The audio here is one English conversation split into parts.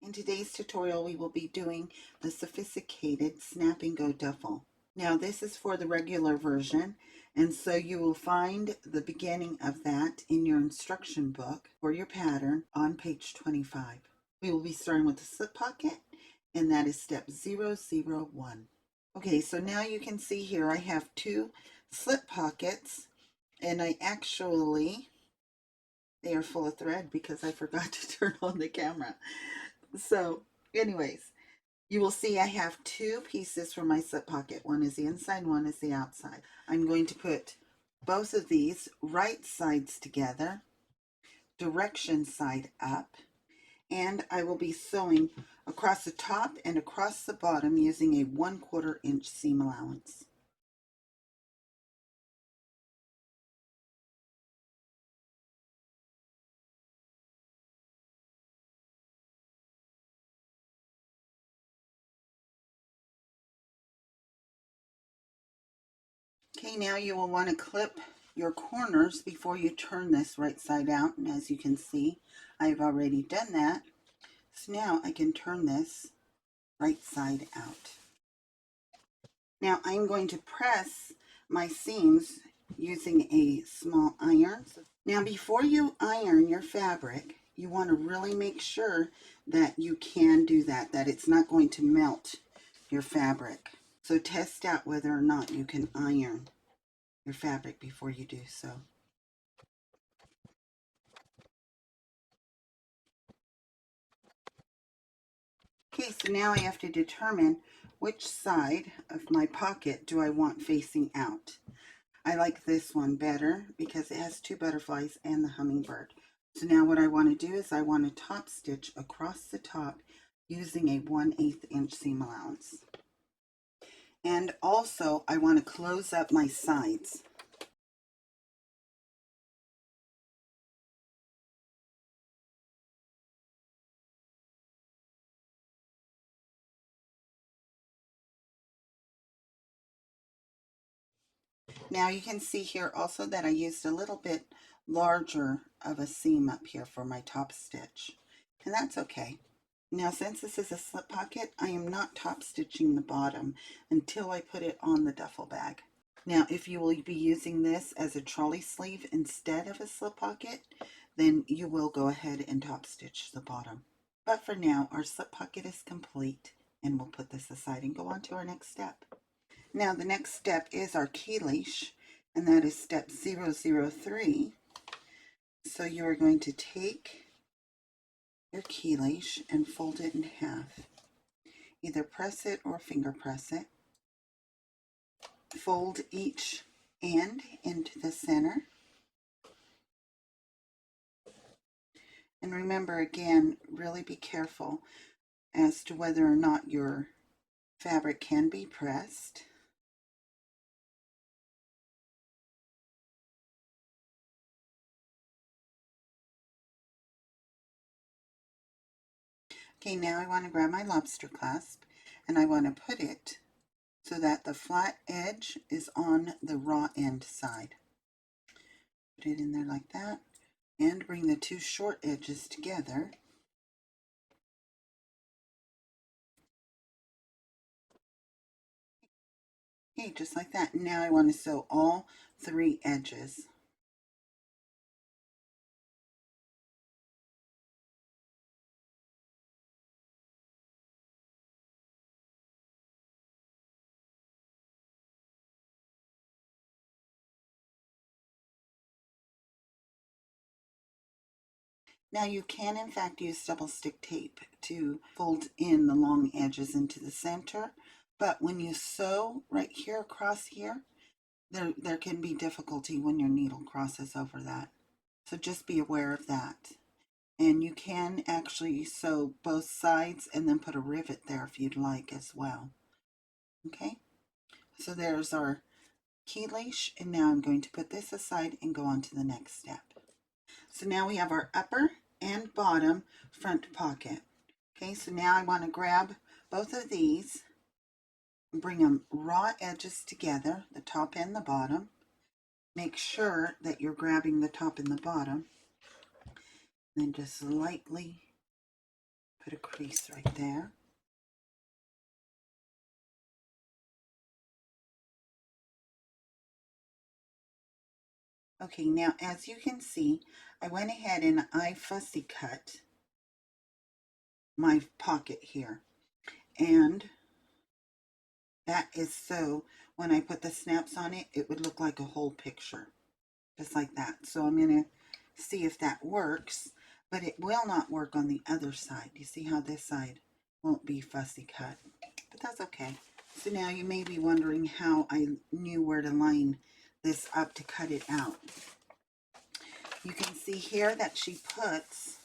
In today's tutorial, we will be doing the Sewfisticated Snap and Go Duffel. Now, this is for the regular version, and so you will find the beginning of that in your instruction book for your pattern on page 25. We will be starting with the slip pocket, and that is step 001. Okay, so now you can see here I have two slip pockets, and they are full of thread because I forgot to turn on the camera. So anyways, you will see I have two pieces for my slip pocket. One is the inside, one is the outside. I'm going to put both of these right sides together, direction side up, and I will be sewing across the top and across the bottom using a 1/4 inch seam allowance. Okay, now you will want to clip your corners before you turn this right side out, and as you can see, I've already done that. So now I can turn this right side out. Now I'm going to press my seams using a small iron. Now before you iron your fabric, you want to really make sure that you can do that it's not going to melt your fabric. So test out whether or not you can iron your fabric before you do so. Okay, so now I have to determine which side of my pocket do I want facing out. I like this one better because it has two butterflies and the hummingbird. So now what I want to do is I want to top stitch across the top using a 1/8 inch seam allowance. And also I want to close up my sides. Now you can see here also that I used a little bit larger of a seam up here for my top stitch, and that's okay. Now since this is a slip pocket, I am not top stitching the bottom until I put it on the duffel bag. Now if you will be using this as a trolley sleeve instead of a slip pocket, then you will go ahead and top stitch the bottom. But for now, our slip pocket is complete, and we'll put this aside and go on to our next step. Now the next step is our key leash, and that is step 003. So you are going to take your key leash and fold it in half. Either press it or finger press it. Fold each end into the center. And remember, again, really be careful as to whether or not your fabric can be pressed. Okay, now I want to grab my lobster clasp and I want to put it so that the flat edge is on the raw end side. Put it in there like that and bring the two short edges together. Okay, just like that. Now I want to sew all three edges. Now you can in fact use double stick tape to fold in the long edges into the center, but when you sew right here across here, there can be difficulty when your needle crosses over that. So just be aware of that. And you can actually sew both sides and then put a rivet there if you'd like as well. Okay, so there's our key leash, and now I'm going to put this aside and go on to the next step. So now we have our upper and bottom front pocket. Okay, so now I want to grab both of these and bring them raw edges together, the top and the bottom. Make sure that you're grabbing the top and the bottom. Then just lightly Put a crease right there. Okay, now as you can see, I went ahead and I fussy cut my pocket here. And that is so when I put the snaps on it, it would look like a whole picture. Just like that. So I'm going to see if that works, but it will not work on the other side. You see how this side won't be fussy cut, but that's okay. So now you may be wondering how I knew where to line this up to cut it out. You can see here that she puts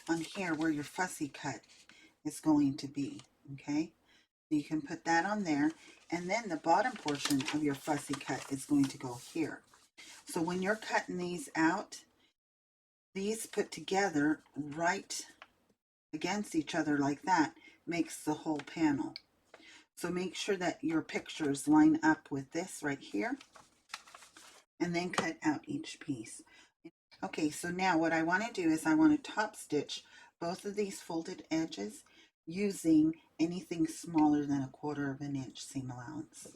on here where your fussy cut is going to be, okay? So you can put that on there, and then the bottom portion of your fussy cut is going to go here. So when you're cutting these out, these put together right against each other like that makes the whole panel. So make sure that your pictures line up with this right here, and then cut out each piece. Okay, so now what I want to do is I want to top stitch both of these folded edges using anything smaller than 1/4 of an inch seam allowance.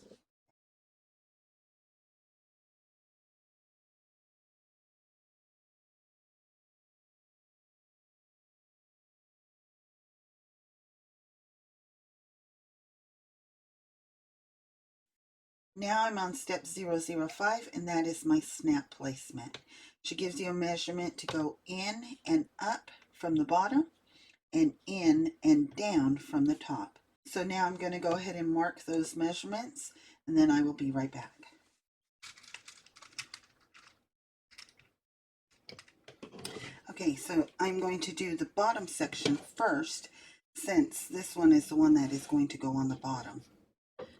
Now I'm on step 005, and that is my snap placement. She gives you a measurement to go in and up from the bottom and in and down from the top. So now I'm going to go ahead and mark those measurements, and then I will be right back. Okay, so I'm going to do the bottom section first, since this one is the one that is going to go on the bottom.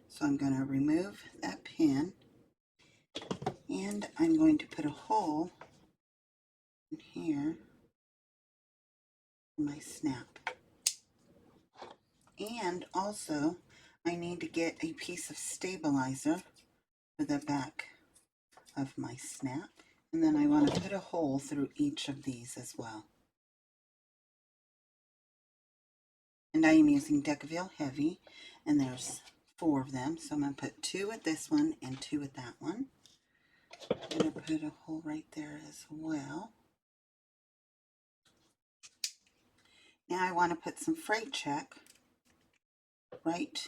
So I'm going to remove that pin, and I'm going to put a hole in here for my snap. And also, I need to get a piece of stabilizer for the back of my snap. And then I want to put a hole through each of these as well. And I am using Decaville Heavy, and there's 4 of them. So I'm going to put 2 with this one and 2 with that one. I'm going to put a hole right there as well. Now I want to put some fray check right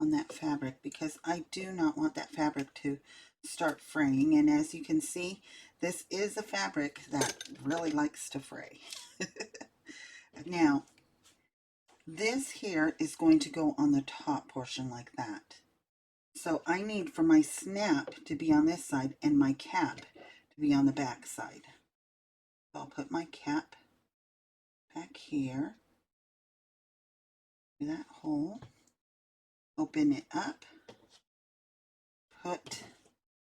on that fabric, because I do not want that fabric to start fraying. And as you can see, this is a fabric that really likes to fray. Now, this here is going to go on the top portion like that. So I need for my snap to be on this side and my cap to be on the back side. So I'll put my cap back here, do that hole, open it up, put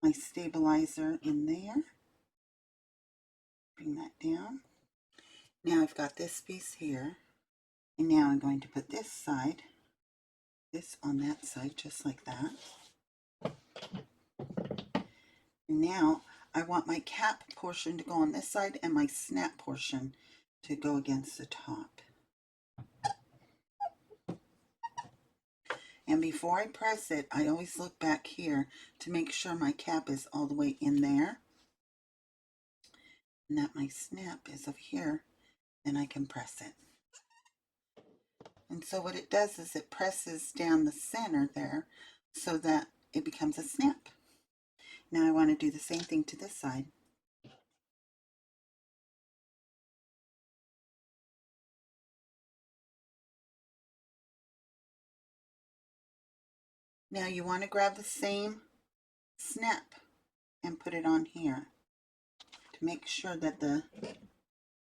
my stabilizer in there, bring that down. Now I've got this piece here, and now I'm going to put this side, this on that side, just like that. And now I want my cap portion to go on this side and my snap portion to go against the top. And before I press it, I always look back here to make sure my cap is all the way in there and that my snap is over here, and I can press it. And so what it does is it presses down the center there so that it becomes a snap. Now I want to do the same thing to this side. Now you want to grab the same snap and put it on here to make sure that the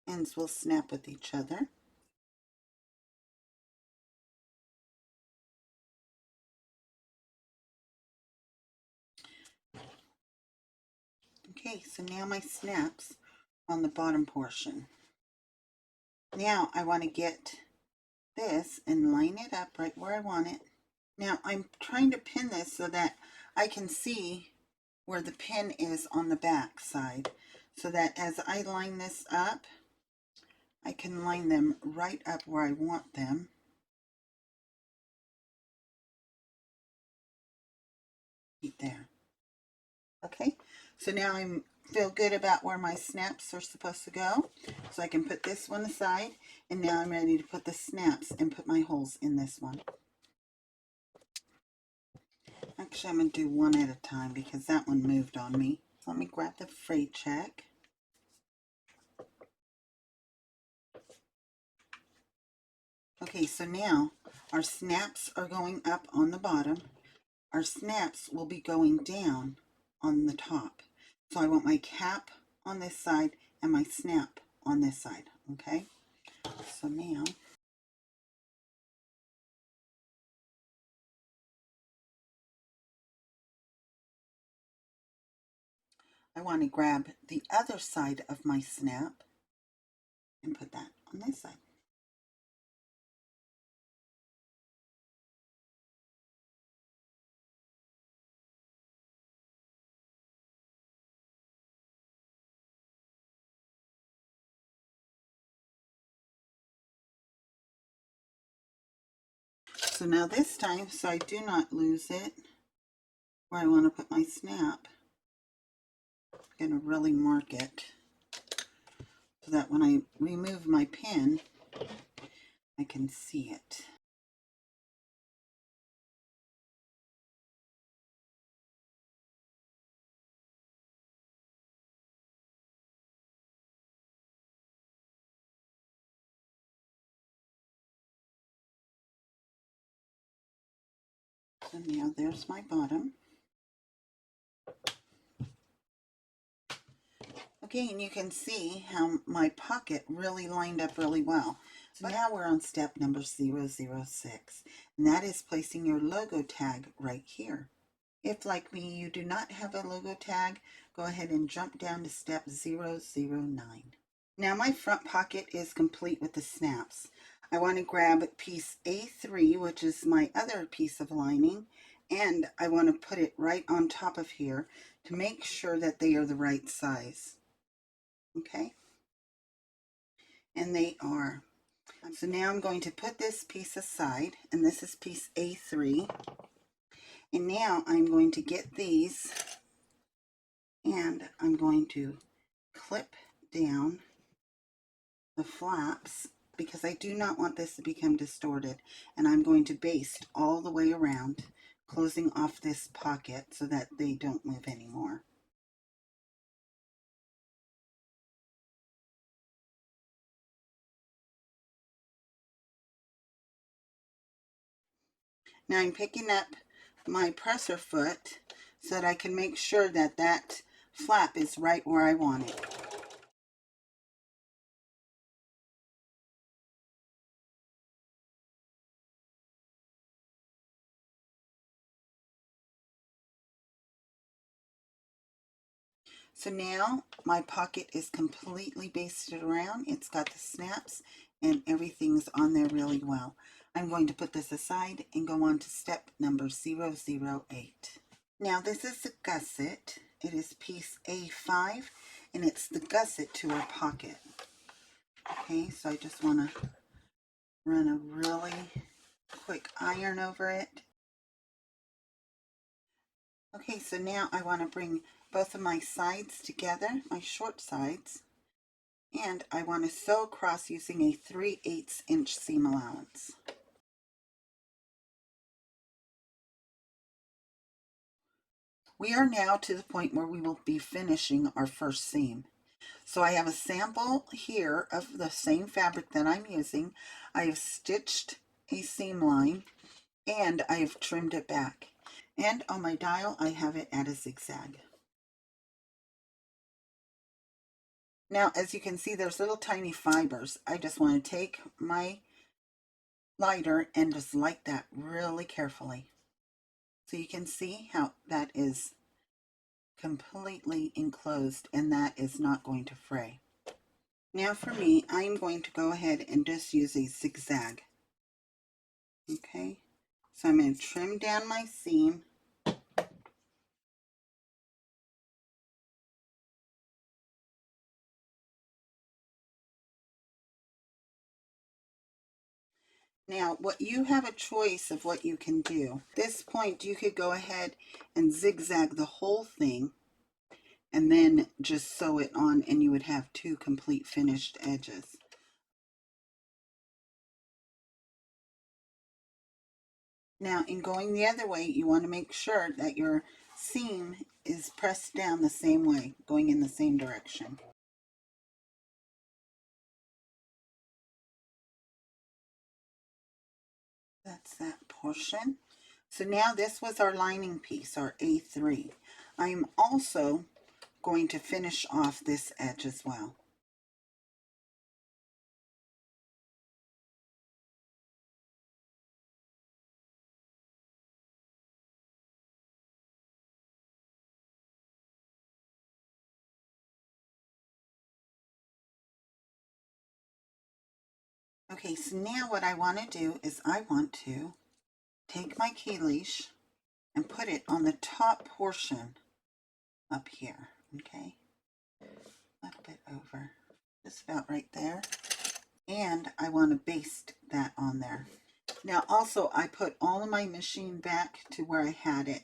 ends will snap with each other. Okay, so now my snap's on the bottom portion. Now I want to get this and line it up right where I want it. Now I'm trying to pin this so that I can see where the pin is on the back side, so that as I line this up, I can line them right up where I want them. Right there. Okay, so now I feel good about where my snaps are supposed to go. So I can put this one aside, and now I'm ready to put the snaps and put my holes in this one. Actually, I'm going to do one at a time because that one moved on me. So let me grab the fray check. Okay, so now our snaps are going up on the bottom. Our snaps will be going down on the top. So I want my cap on this side and my snap on this side, okay? So now I want to grab the other side of my snap and put that on this side. So now this time, so I do not lose it, where I want to put my snap, I'm going to really mark it so that when I remove my pin, I can see it. So now there's my bottom. Okay, and you can see how my pocket really lined up really well. So now we're on step number 006, and that is placing your logo tag right here. If, like me, you do not have a logo tag, go ahead and jump down to step 009. Now my front pocket is complete with the snaps. I want to grab piece A3, which is my other piece of lining, and I want to put it right on top of here to make sure that they are the right size. Okay, and they are. So now I'm going to put this piece aside, and this is piece A3, and now I'm going to get these and I'm going to clip down the flaps because I do not want this to become distorted, and I'm going to baste all the way around, closing off this pocket so that they don't move anymore. Now I'm picking up my presser foot so that I can make sure that that flap is right where I want it. So now my pocket is completely basted around. It's got the snaps and everything's on there really well. I'm going to put this aside and go on to step number 008. Now this is the gusset. It is piece A5 and it's the gusset to our pocket. Okay, so I just want to run a really quick iron over it. Okay, so now I want to bring both of my sides together, my short sides, and I want to sew across using a 3/8 inch seam allowance. We are now to the point where we will be finishing our first seam. So I have a sample here of the same fabric that I'm using. I have stitched a seam line and I have trimmed it back. And on my dial I have it at a zigzag. Now as you can see there's little tiny fibers. I just want to take my lighter and just light that really carefully. So you can see how that is completely enclosed and that is not going to fray. Now for me, I'm going to go ahead and just use a zigzag. Okay, so I'm going to trim down my seam. Now, what you have a choice of what you can do. At this point, you could go ahead and zigzag the whole thing and then just sew it on, and you would have two complete finished edges. Now, in going the other way, you want to make sure that your seam is pressed down the same way, going in the same direction. That's that portion. So now this was our lining piece, our A3. I am also going to finish off this edge as well. Okay, so now what I want to do is I want to take my key leash and put it on the top portion up here, okay? A little bit over, just about right there. And I want to baste that on there. Now also I put all of my machine back to where I had it.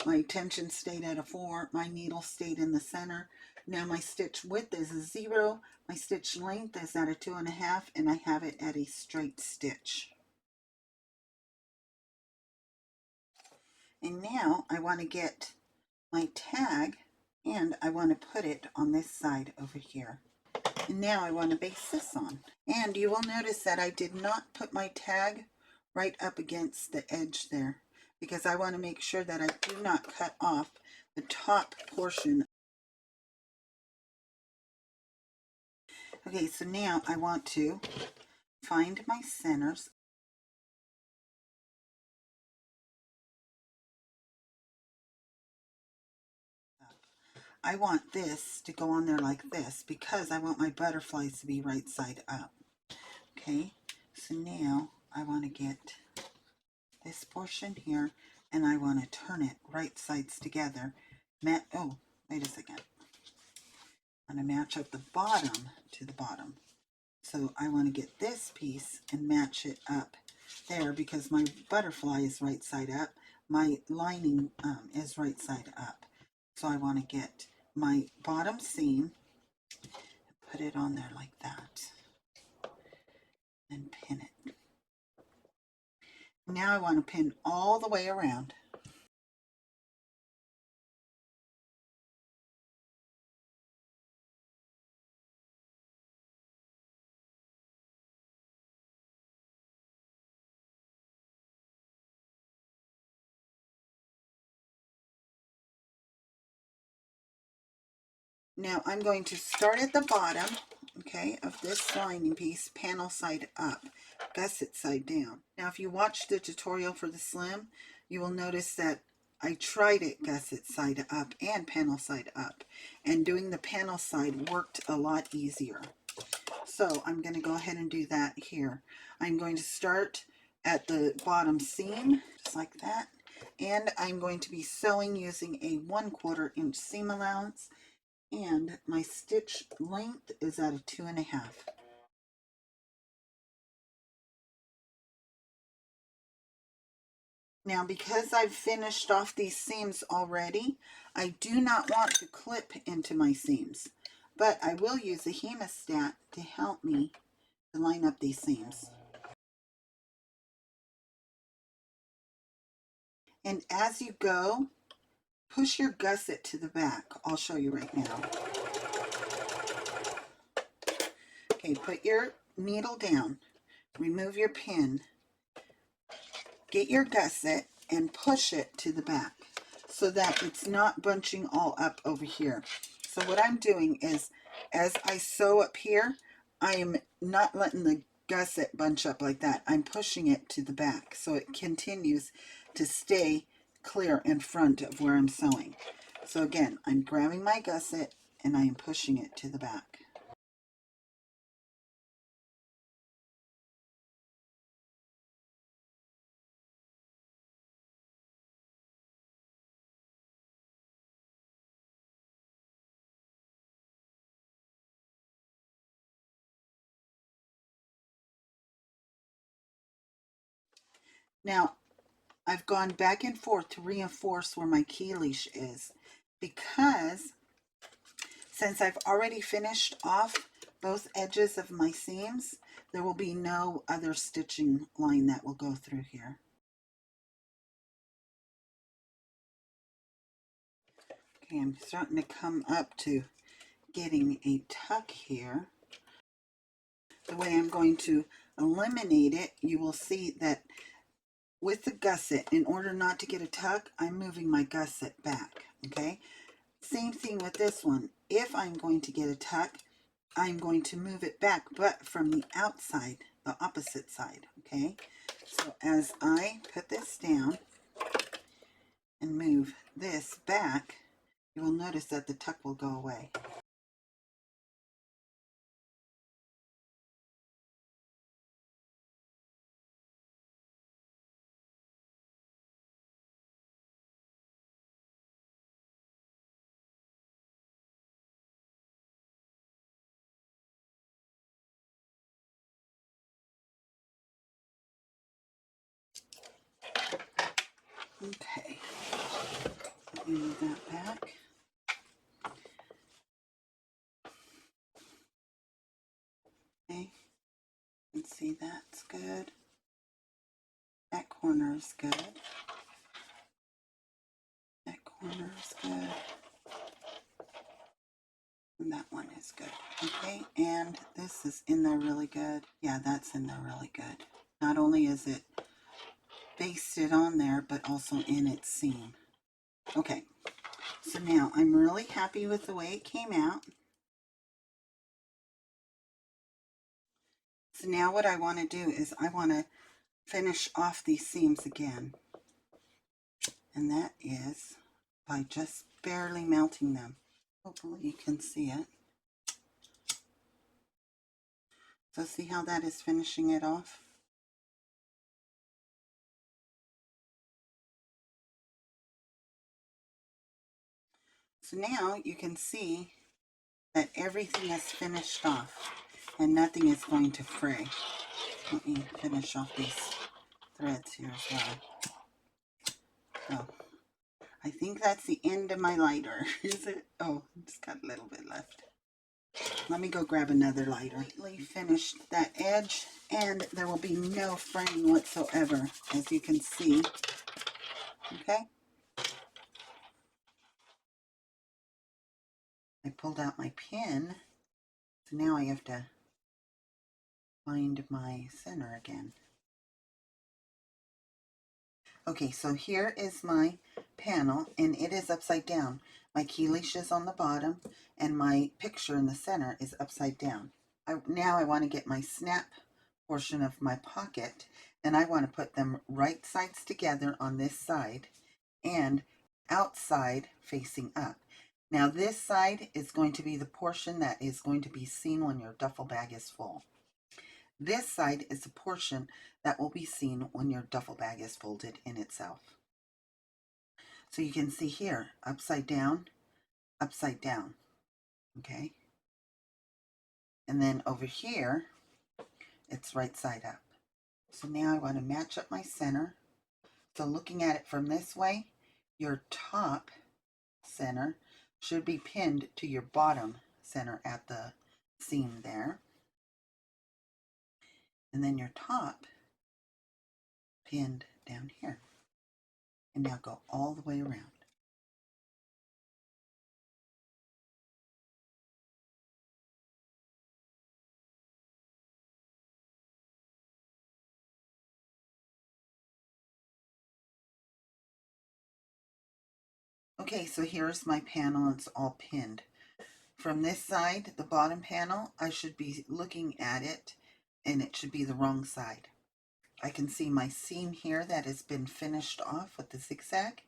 My tension stayed at a 4, my needle stayed in the center. Now my stitch width is a 0, my stitch length is at a 2.5, and I have it at a straight stitch. And now I want to get my tag and I want to put it on this side over here. And now I want to baste this on. And you will notice that I did not put my tag right up against the edge there, because I want to make sure that I do not cut off the top portion. Okay, so now I want to find my centers. I want this to go on there like this because I want my butterflies to be right side up. Okay, so now I want to get this portion here and I want to turn it right sides together. Oh, wait a second. I'm going to match up the bottom to the bottom. So I want to get this piece and match it up there because my butterfly is right side up. My lining is right side up. So I want to get my bottom seam, put it on there like that, and pin it. Now I want to pin all the way around. Now I'm going to start at the bottom, okay, of this lining piece, panel side up, gusset side down. Now if you watch the tutorial for the slim, you will notice that I tried it gusset side up and panel side up, and doing the panel side worked a lot easier. So I'm going to go ahead and do that here. I'm going to start at the bottom seam, just like that, and I'm going to be sewing using a 1/4 inch seam allowance, and my stitch length is at a 2.5. Now, because I've finished off these seams already, I do not want to clip into my seams, but I will use a hemostat to help me to line up these seams. And as you go, push your gusset to the back. I'll show you right now. Okay, put your needle down, remove your pin, get your gusset and push it to the back so that it's not bunching all up over here. So what I'm doing is, as I sew up here, I am not letting the gusset bunch up like that. I'm pushing it to the back so it continues to stay clear in front of where I'm sewing. So again, I'm grabbing my gusset and I am pushing it to the back. Now, I've gone back and forth to reinforce where my key leash is, because since I've already finished off both edges of my seams, there will be no other stitching line that will go through here. Okay, I'm starting to come up to getting a tuck here. The way I'm going to eliminate it, you will see that with the gusset, in order not to get a tuck, I'm moving my gusset back, okay? Same thing with this one. If I'm going to get a tuck, I'm going to move it back, but from the outside, the opposite side, okay? So as I put this down and move this back, you will notice that the tuck will go away. Okay, let me move that back. Okay, you can see that's good. That corner is good. That corner is good. And that one is good. Okay, and this is in there really good. Yeah, that's in there really good. Not only is it basted on there, but also in its seam. Okay, so now I'm really happy with the way it came out. So now what I want to do is I want to finish off these seams again. And that is by just barely melting them. Hopefully you can see it. So see how that is finishing it off? So now you can see that everything is finished off and nothing is going to fray. Let me finish off these threads here as well. So I think that's the end of my lighter. Is it? Oh, it's got a little bit left. Let me go grab another lighter. Completely finished that edge, and there will be no fraying whatsoever, as you can see. Okay. I pulled out my pin, so now I have to find my center again. Okay, so here is my panel, and it is upside down. My key leash is on the bottom, and my picture in the center is upside down. Now I want to get my snap portion of my pocket, and I want to put them right sides together on this side and outside facing up. Now this side is going to be the portion that is going to be seen when your duffel bag is full. This side is the portion that will be seen when your duffel bag is folded in itself. So you can see here, upside down, okay? And then over here, it's right side up. So now I want to match up my center. So looking at it from this way, your top center should be pinned to your bottom center at the seam there. And then your top pinned down here. And now go all the way around. Okay, so here's my panel. It's all pinned. From this side, the bottom panel, I should be looking at it, and it should be the wrong side. I can see my seam here that has been finished off with the zigzag,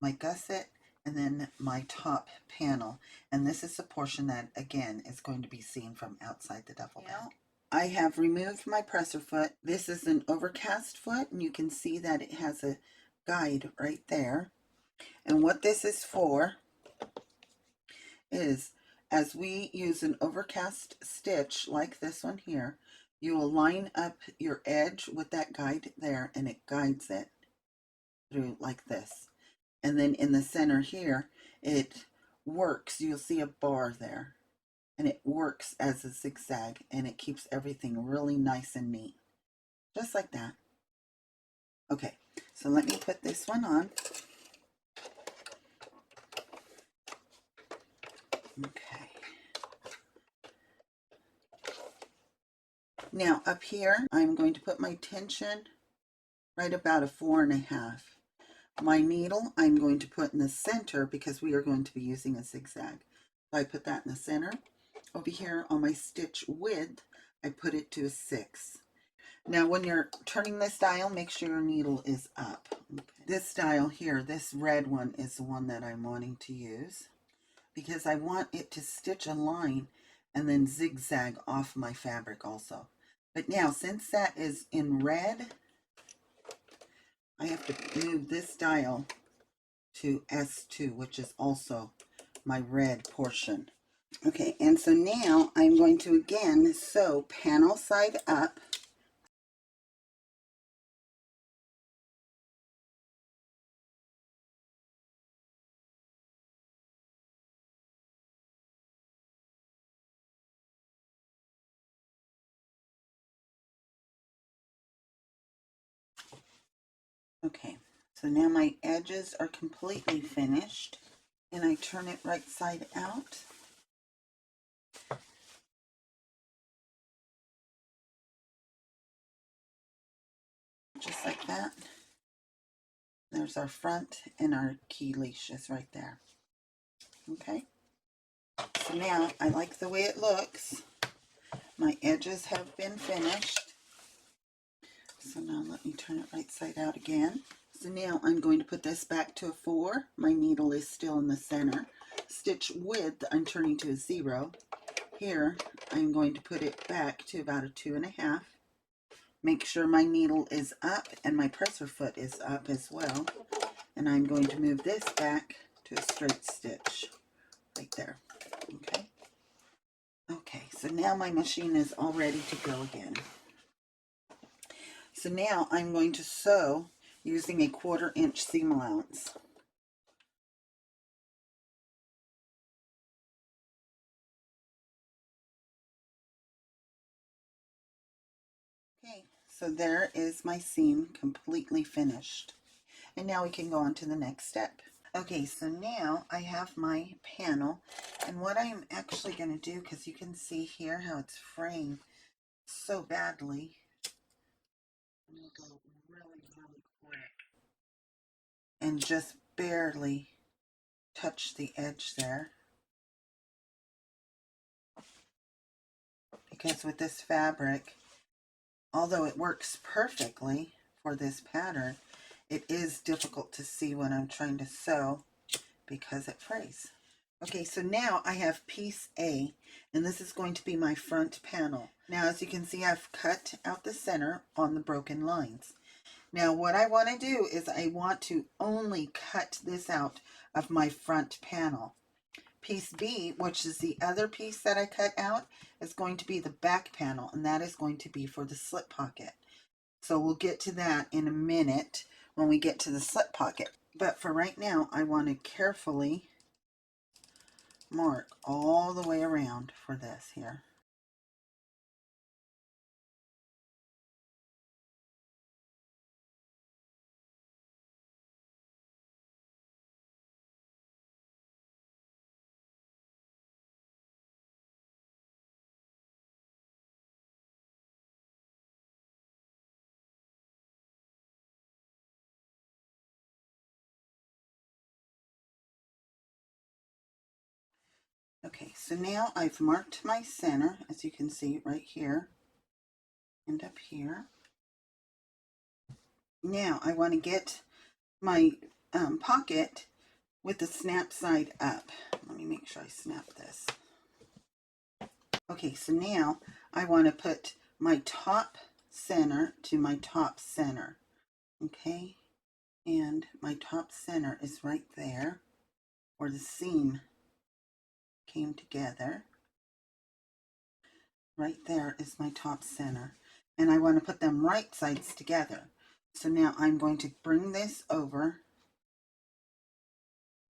my gusset, and then my top panel. And this is the portion that, again, is going to be seen from outside the duffel bag. I have removed my presser foot. This is an overcast foot, and you can see that it has a guide right there. And what this is for is, as we use an overcast stitch like this one here, You will line up your edge with that guide there, and it guides it through like this. And then in the center here, it works. You'll see a bar there, and it works as a zigzag, and it keeps everything really nice and neat. Just like that. Okay, so let me put this one on. Okay. Now up here, I'm going to put my tension right about a 4.5. My needle I'm going to put in the center because we are going to be using a zigzag. So I put that in the center. Over here on my stitch width, I put it to a 6. Now when you're turning this dial, make sure your needle is up. Okay. This dial here, this red one, is the one that I'm wanting to use because I want it to stitch a line and then zigzag off my fabric also. But now since that is in red, I have to move this dial to S2, which is also my red portion. Okay, and so now I'm going to again sew panel side up. Okay, so now my edges are completely finished, and I turn it right side out. Just like that. There's our front, and our key leash is right there. Okay, so now I like the way it looks. My edges have been finished. So now let me turn it right side out again. So now I'm going to put this back to a 4. My needle is still in the center. Stitch width I'm turning to a 0. Here I'm going to put it back to about a 2.5. Make sure my needle is up and my presser foot is up as well. And I'm going to move this back to a straight stitch right there. Okay. Okay, so now my machine is all ready to go again. So now I'm going to sew using a 1/4 inch seam allowance. Okay, so there is my seam completely finished. And now we can go on to the next step. Okay, so now I have my panel, and what I'm actually going to do, because you can see here how it's fraying so badly, I'm going to go really, really quick and just barely touch the edge there. Because with this fabric, although it works perfectly for this pattern, it is difficult to see when I'm trying to sew because it frays. Okay, so now I have piece A, and this is going to be my front panel. Now, as you can see, I've cut out the center on the broken lines. Now, what I want to do is I want to only cut this out of my front panel. Piece B, which is the other piece that I cut out, is going to be the back panel, and that is going to be for the slip pocket. So we'll get to that in a minute when we get to the slip pocket. But for right now, I want to carefully mark all the way around for this here. Okay, so now I've marked my center, as you can see right here and up here. Now I want to get my pocket with the snap side up. Let me make sure I snap this. Okay, so now I want to put my top center to my top center. Okay, and my top center is right there where the seam came together. Right there is my top center. And I want to put them right sides together. So now I'm going to bring this over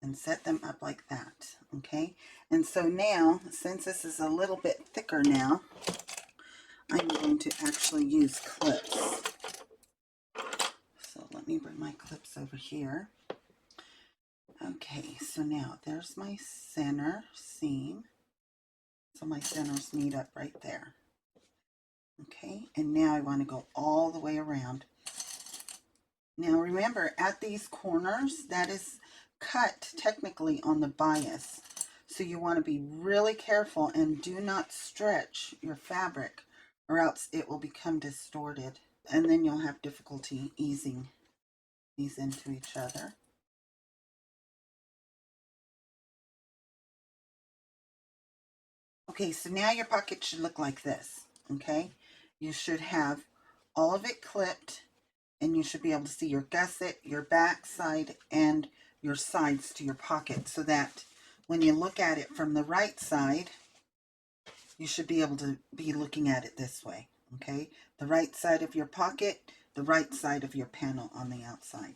and set them up like that. Okay. And so now, since this is a little bit thicker now, I'm going to actually use clips. So let me bring my clips over here. Okay, so now there's my center seam. So my centers meet up right there. Okay, and now I want to go all the way around. Now remember, at these corners, that is cut technically on the bias. So you want to be really careful and do not stretch your fabric or else it will become distorted. And then you'll have difficulty easing these into each other. Okay, so now your pocket should look like this, okay? You should have all of it clipped, and you should be able to see your gusset, your back side, and your sides to your pocket, so that when you look at it from the right side, you should be able to be looking at it this way, okay? The right side of your pocket, the right side of your panel on the outside.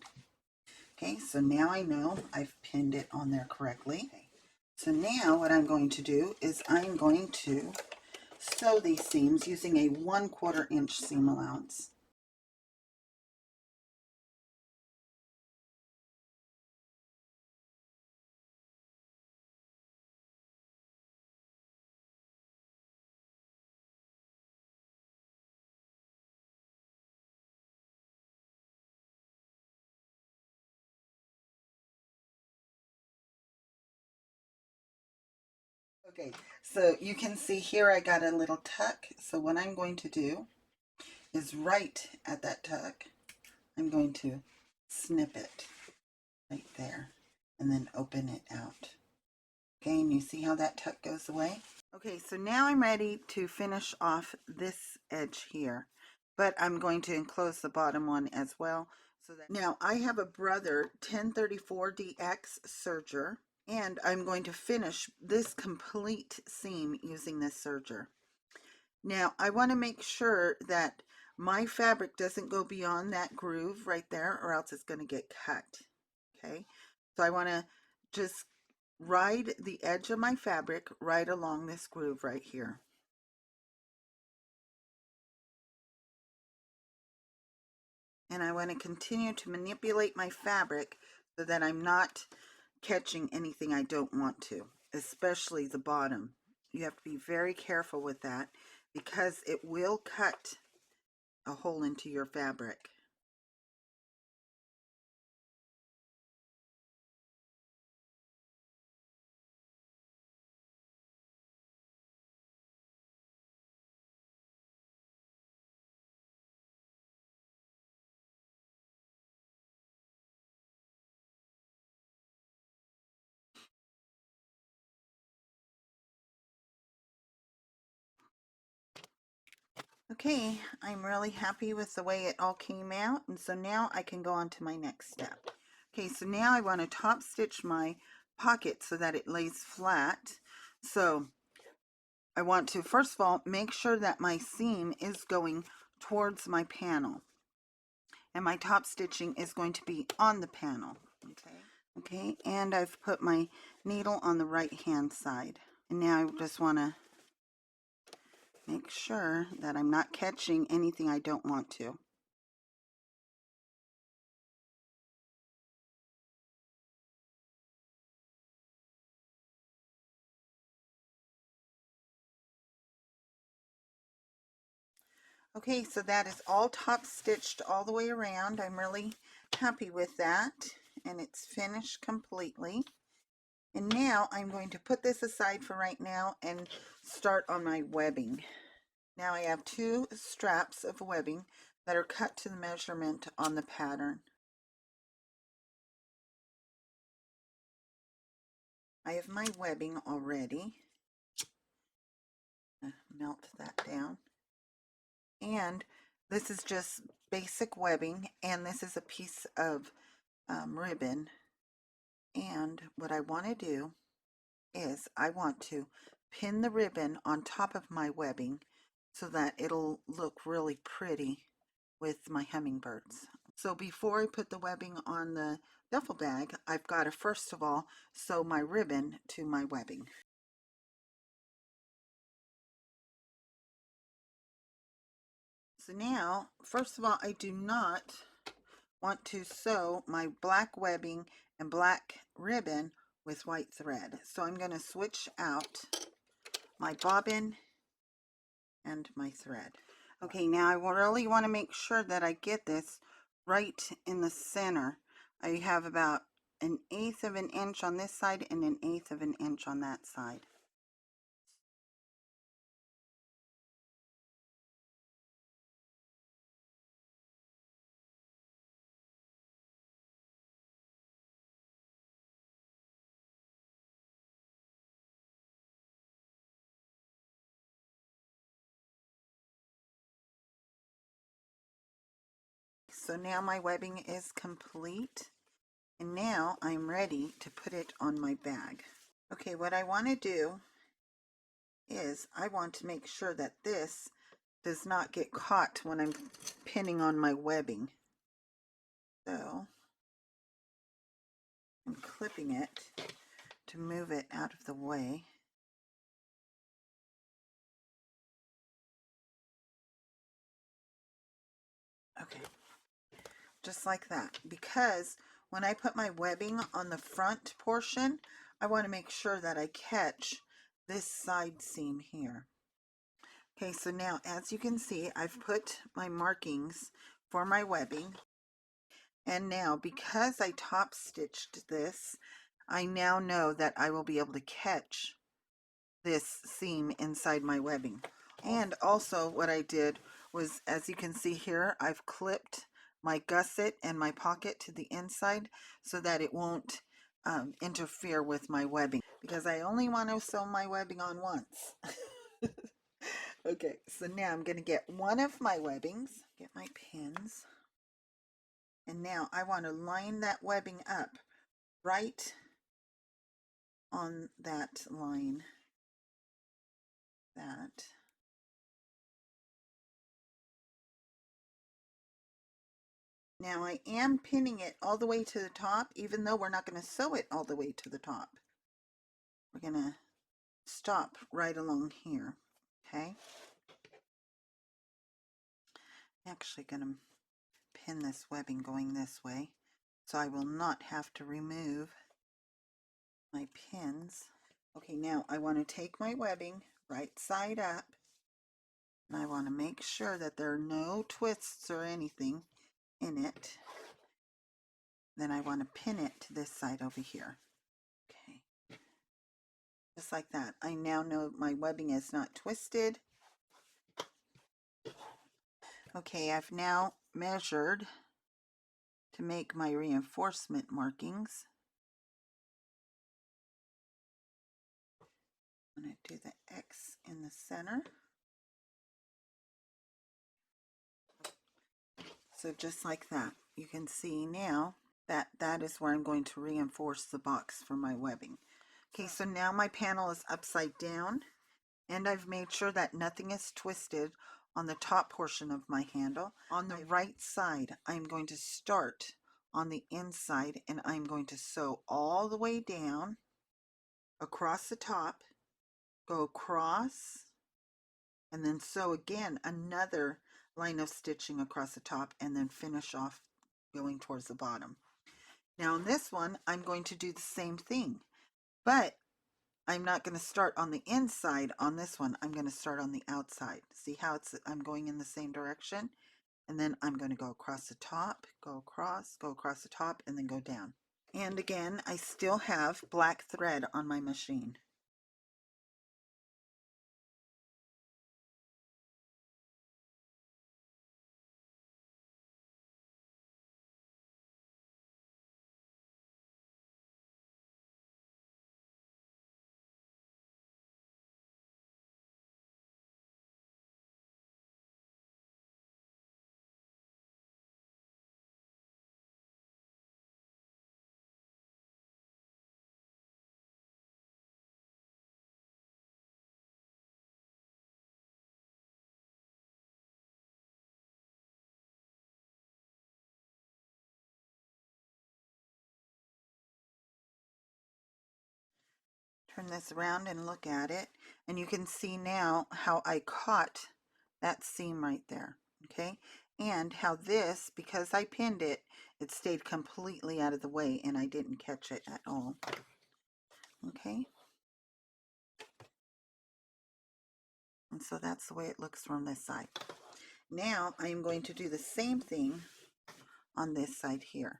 Okay, so now I know I've pinned it on there correctly. So now what I'm going to do is I'm going to sew these seams using a 1/4 inch seam allowance. Okay, so you can see here I got a little tuck. So what I'm going to do is right at that tuck, I'm going to snip it right there and then open it out. Okay, and you see how that tuck goes away? Okay, so now I'm ready to finish off this edge here, but I'm going to enclose the bottom one as well. So that now I have a Brother 1034DX serger, and I'm going to finish this complete seam using this serger. Now I want to make sure that my fabric doesn't go beyond that groove right there, or else it's going to get cut. Okay, so I want to just ride the edge of my fabric right along this groove right here. And I want to continue to manipulate my fabric so that I'm not catching anything I don't want to, especially the bottom. You have to be very careful with that because it will cut a hole into your fabric. Okay, I'm really happy with the way it all came out, and so now I can go on to my next step. Okay, so now I want to top stitch my pocket so that it lays flat. So I want to, first of all, make sure that my seam is going towards my panel, and my top stitching is going to be on the panel. Okay, and I've put my needle on the right hand side. And now I just want to make sure that I'm not catching anything I don't want to. Okay, so that is all top stitched all the way around. I'm really happy with that, and it's finished completely. And now I'm going to put this aside for right now and start on my webbing. Now I have 2 straps of webbing that are cut to the measurement on the pattern. I have my webbing already. Melt that down. And this is just basic webbing, and this is a piece of ribbon. And what I want to do is I want to pin the ribbon on top of my webbing so that it'll look really pretty with my hummingbirds. So before I put the webbing on the duffel bag, I've got to first of all sew my ribbon to my webbing. So now, first of all, I do not want to sew my black webbing and black ribbon with white thread. So I'm going to switch out my bobbin and my thread. Okay, now I really want to make sure that I get this right in the center. I have about 1/8 of an inch on this side and 1/8 of an inch on that side. So now my webbing is complete, and now I'm ready to put it on my bag. Okay, what I want to do is I want to make sure that this does not get caught when I'm pinning on my webbing. So I'm clipping it to move it out of the way. Okay, just like that, because when I put my webbing on the front portion, I want to make sure that I catch this side seam here. Okay, so now as you can see, I've put my markings for my webbing, and now because I top stitched this, I now know that I will be able to catch this seam inside my webbing. And also what I did was, as you can see here, I've clipped my gusset and my pocket to the inside so that it won't interfere with my webbing, because I only want to sew my webbing on once. Okay, so now I'm going to get one of my webbings, get my pins, and now I want to line that webbing up right on that line. That. Now I am pinning it all the way to the top, even though we're not going to sew it all the way to the top. We're going to stop right along here, okay? I'm actually going to pin this webbing going this way, so I will not have to remove my pins. Okay, now I want to take my webbing right side up, and I want to make sure that there are no twists or anything in it. Then I want to pin it to this side over here. Okay, just like that. I now know my webbing is not twisted. Okay, I've now measured to make my reinforcement markings. I'm going to do the X in the center. So just like that, you can see now that that is where I'm going to reinforce the box for my webbing. Okay, so now my panel is upside down, and I've made sure that nothing is twisted on the top portion of my handle. On the right side, I'm going to start on the inside, and I'm going to sew all the way down across the top, go across, and then sew again another line of stitching across the top, and then finish off going towards the bottom. Now on this one, I'm going to do the same thing, but I'm not going to start on the inside on this one. I'm going to start on the outside. See how I'm going in the same direction? And then I'm going to go across the top, go across the top, and then go down. And again, I still have black thread on my machine. Turn this around and look at it, and you can see now how I caught that seam right there, okay? And how this, because I pinned it, it stayed completely out of the way and I didn't catch it at all, okay? And so that's the way it looks from this side. Now I am going to do the same thing on this side here.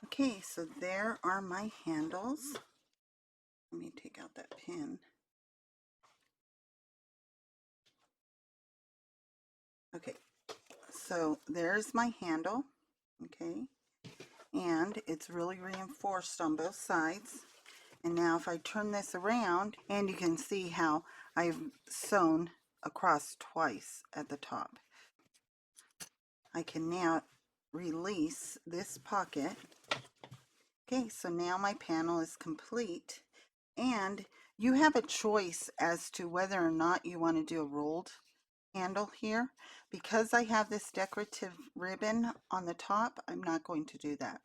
Okay, so there are my handles. Let me take out that pin. Okay, so there's my handle, okay, and it's really reinforced on both sides. And now if I turn this around, and you can see how I've sewn across twice at the top. I can now release this pocket. Okay, so now my panel is complete, and you have a choice as to whether or not you want to do a rolled handle here. Because I have this decorative ribbon on the top, I'm not going to do that.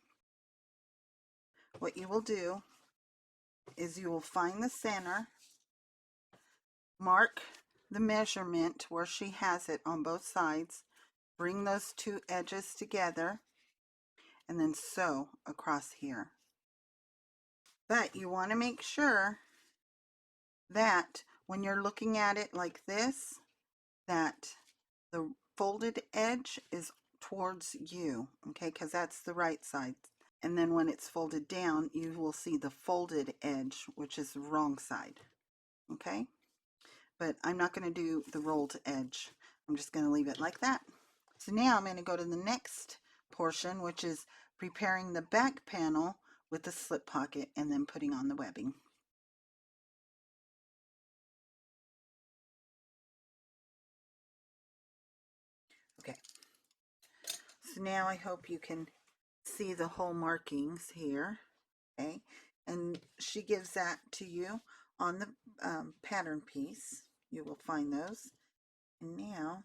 What you will do is you will find the center, mark the measurement where she has it on both sides, bring those two edges together, and then sew across here. But you want to make sure that when you're looking at it like this, that the folded edge is towards you, okay, because that's the right side. And then when it's folded down, you will see the folded edge, which is the wrong side, okay? But I'm not going to do the rolled edge. I'm just going to leave it like that. So now I'm going to go to the next portion, which is preparing the back panel with the slip pocket and then putting on the webbing. Okay, so now I hope you can see the hole markings here, okay? And she gives that to you on the pattern piece. You will find those. And now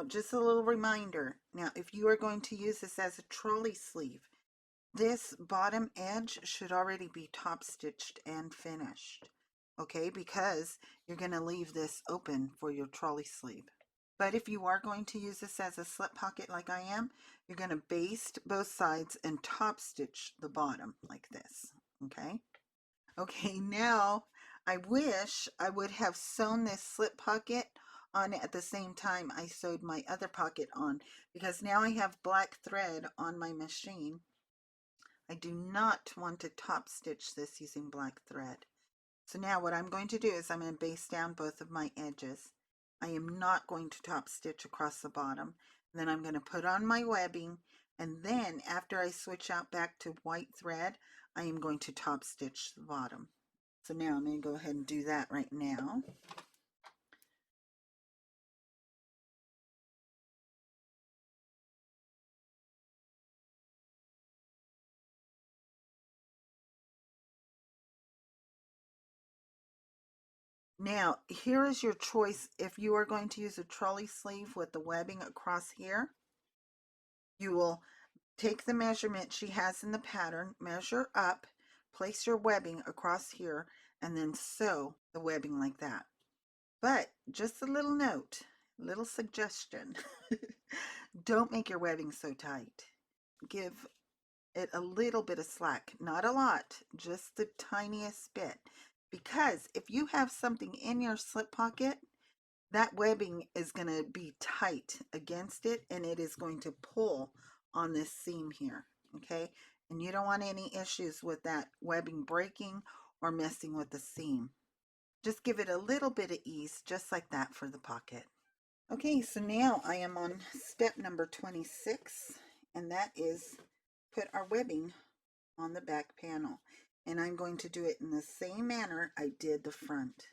just a little reminder. Now, if you are going to use this as a trolley sleeve, this bottom edge should already be top stitched and finished, okay? Because you're going to leave this open for your trolley sleeve. But if you are going to use this as a slip pocket like I am, you're going to baste both sides and top stitch the bottom like this, okay? Okay, now I wish I would have sewn this slip pocket on at the same time I sewed my other pocket on, because now I have black thread on my machine. I do not want to top stitch this using black thread. So now what I'm going to do is I'm going to baste down both of my edges. I am not going to top stitch across the bottom. Then I'm going to put on my webbing, and then after I switch out back to white thread, I am going to top stitch the bottom. So now I'm going to go ahead and do that right now. Now, here is your choice. If you are going to use a trolley sleeve with the webbing across here, you will take the measurement she has in the pattern, measure up, place your webbing across here, and then sew the webbing like that. But just a little note, little suggestion. Don't make your webbing so tight. Give it a little bit of slack, not a lot, just the tiniest bit. Because if you have something in your slip pocket, that webbing is going to be tight against it, and it is going to pull on this seam here, okay? And you don't want any issues with that webbing breaking or messing with the seam. Just give it a little bit of ease, just like that for the pocket. Okay, so now I am on step number 26, and that is put our webbing on the back panel, and I'm going to do it in the same manner I did the front.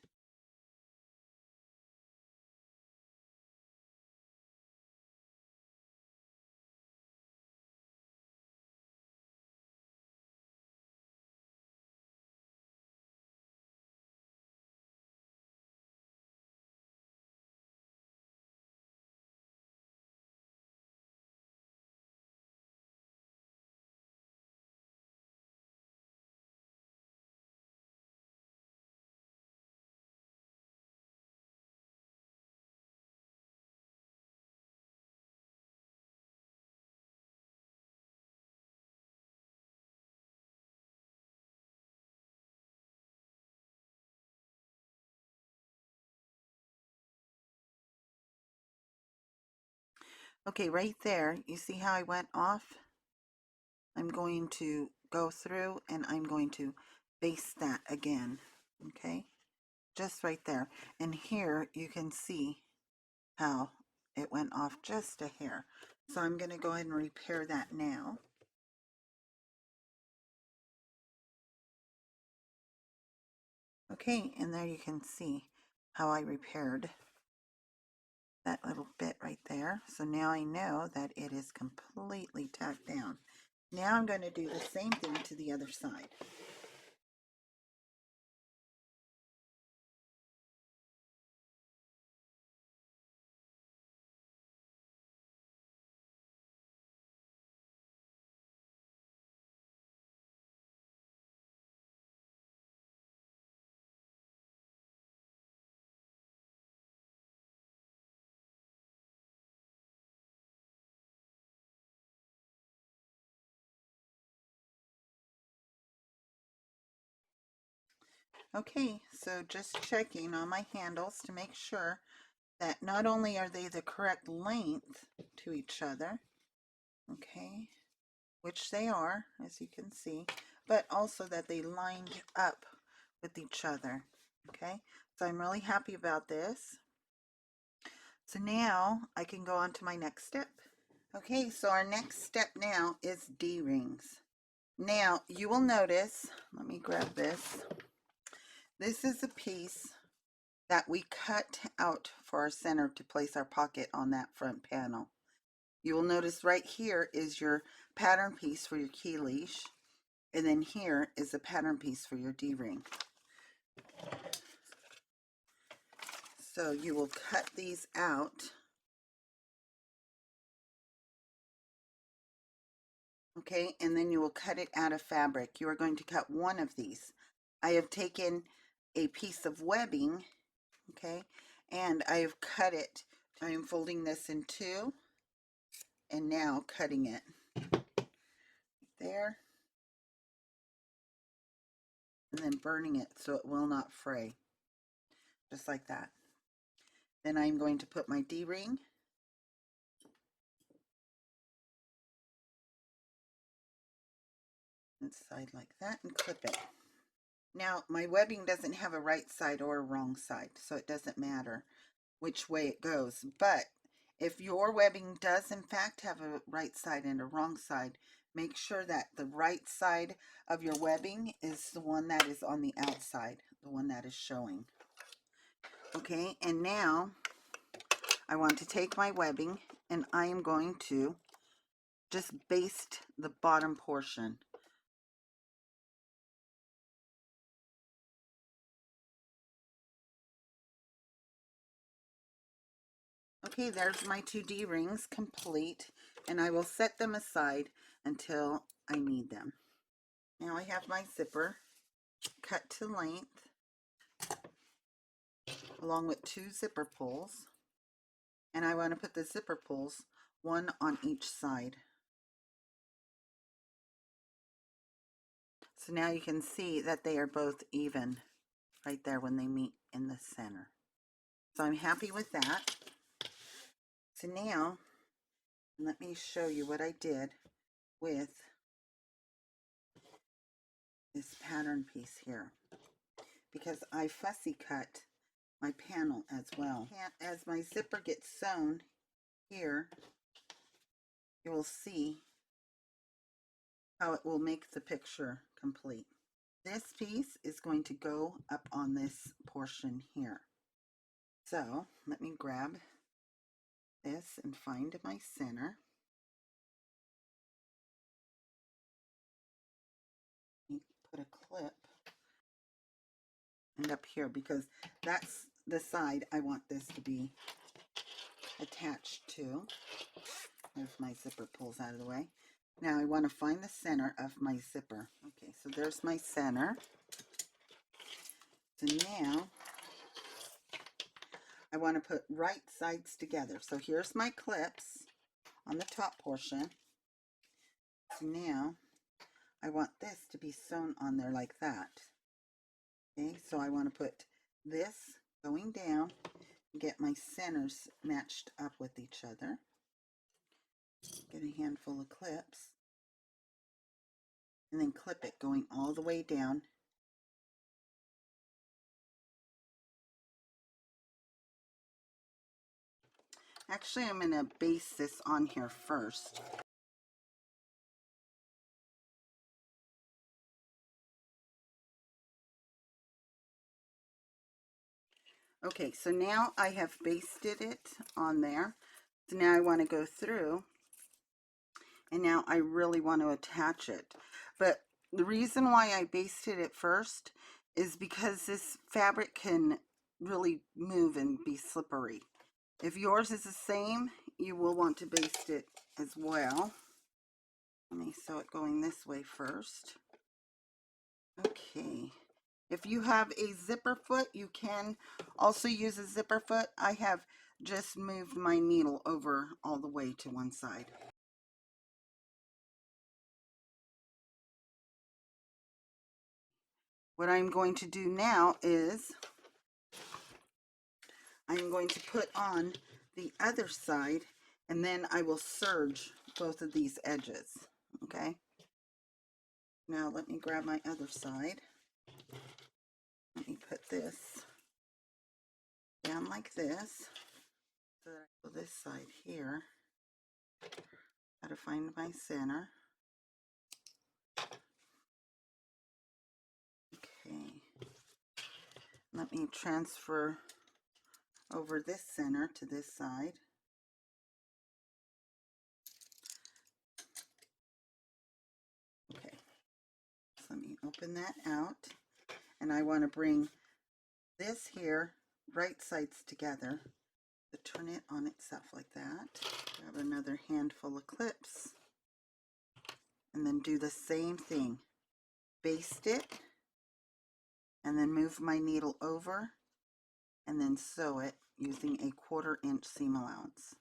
Okay, right there, you see how I went off? I'm going to go through and I'm going to baste that again, okay? Just right there. And here you can see how it went off just a hair. So I'm going to go ahead and repair that now. Okay, and there you can see how I repaired that little bit right there. So now I know that it is completely tacked down. Now I'm going to do the same thing to the other side. Okay, so just checking on my handles to make sure that not only are they the correct length to each other, okay, which they are, as you can see, but also that they lined up with each other, okay? So I'm really happy about this. So now I can go on to my next step. Okay, so our next step now is D-rings. Now you will notice, let me grab this. This is a piece that we cut out for our center to place our pocket on that front panel. You will notice right here is your pattern piece for your key leash, and then here is a pattern piece for your D-ring. So you will cut these out. Okay, and then you will cut it out of fabric. You are going to cut one of these. I have taken a piece of webbing, okay, and I have cut it. I am folding this in two and now cutting it there and then burning it so it will not fray, just like that. Then I'm going to put my D-ring inside like that and clip it. Now my webbing doesn't have a right side or a wrong side, so it doesn't matter which way it goes, but if your webbing does in fact have a right side and a wrong side, make sure that the right side of your webbing is the one that is on the outside, the one that is showing. Okay, and now I want to take my webbing and I am going to just baste the bottom portion. Okay, there's my two D-rings complete, and I will set them aside until I need them. Now I have my zipper cut to length along with two zipper pulls, and I want to put the zipper pulls one on each side. So now you can see that they are both even right there when they meet in the center. So I'm happy with that. So now let me show you what I did with this pattern piece here, because I fussy cut my panel as well. As my zipper gets sewn here, you will see how it will make the picture complete. This piece is going to go up on this portion here. So let me grab this and find my center. Put a clip and up here because that's the side I want this to be attached to. If my zipper pulls out of the way. Now I want to find the center of my zipper. Okay, so there's my center. So now I want to put right sides together. So here's my clips on the top portion. So now I want this to be sewn on there like that. Okay, so I want to put this going down and get my centers matched up with each other. Get a handful of clips and then clip it going all the way down. Actually, I'm going to base this on here first. Okay, so now I have basted it on there. So now I want to go through, and now I really want to attach it. But the reason why I basted it first is because this fabric can really move and be slippery. If yours is the same, you will want to baste it as well. Let me sew it going this way first. Okay. If you have a zipper foot, you can also use a zipper foot. I have just moved my needle over all the way to one side. What I'm going to do now is I'm going to put on the other side, and then I will serge both of these edges. Okay. Now let me grab my other side. Let me put this down like this. So that I go this side here. Got to find my center. Okay. Let me transfer over this center to this side. Okay. So let me open that out. And I want to bring this here right sides together. To turn it on itself like that. Grab another handful of clips. And then do the same thing. Baste it. And then move my needle over. And then sew it using a 1/4 inch seam allowance.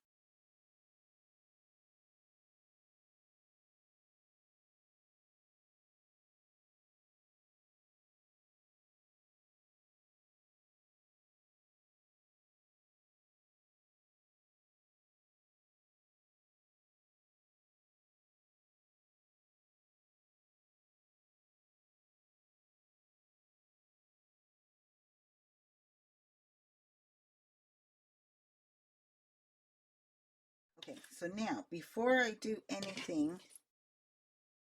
Okay, so now before I do anything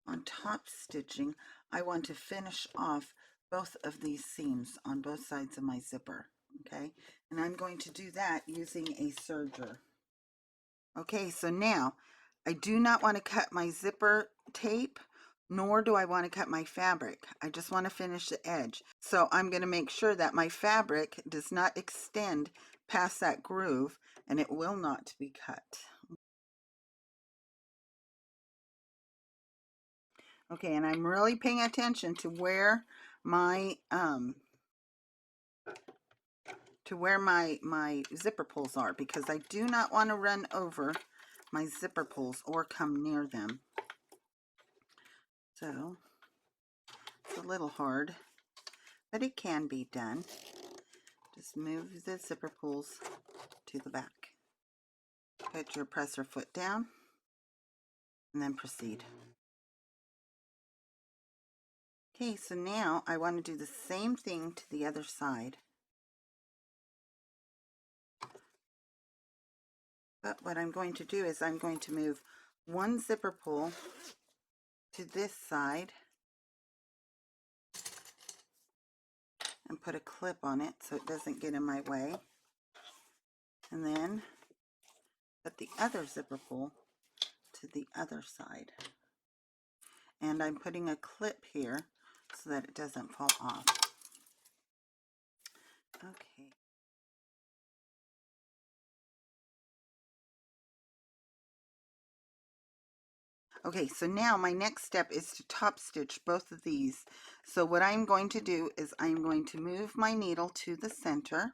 on top stitching, I want to finish off both of these seams on both sides of my zipper. Okay, and I'm going to do that using a serger. Okay, so now I do not want to cut my zipper tape, nor do I want to cut my fabric. I just want to finish the edge. So I'm going to make sure that my fabric does not extend past that groove, and it will not be cut. Okay, and I'm really paying attention to where my my zipper pulls are, because I do not want to run over my zipper pulls or come near them. So it's a little hard, but it can be done. Just move the zipper pulls to the back. Put your presser foot down and then proceed. Okay, so now I want to do the same thing to the other side. But what I'm going to do is I'm going to move one zipper pull to this side and put a clip on it so it doesn't get in my way. And then put the other zipper pull to the other side. And I'm putting a clip here so that it doesn't fall off. Okay. Okay, so now my next step is to top stitch both of these. So what I'm going to do is I'm going to move my needle to the center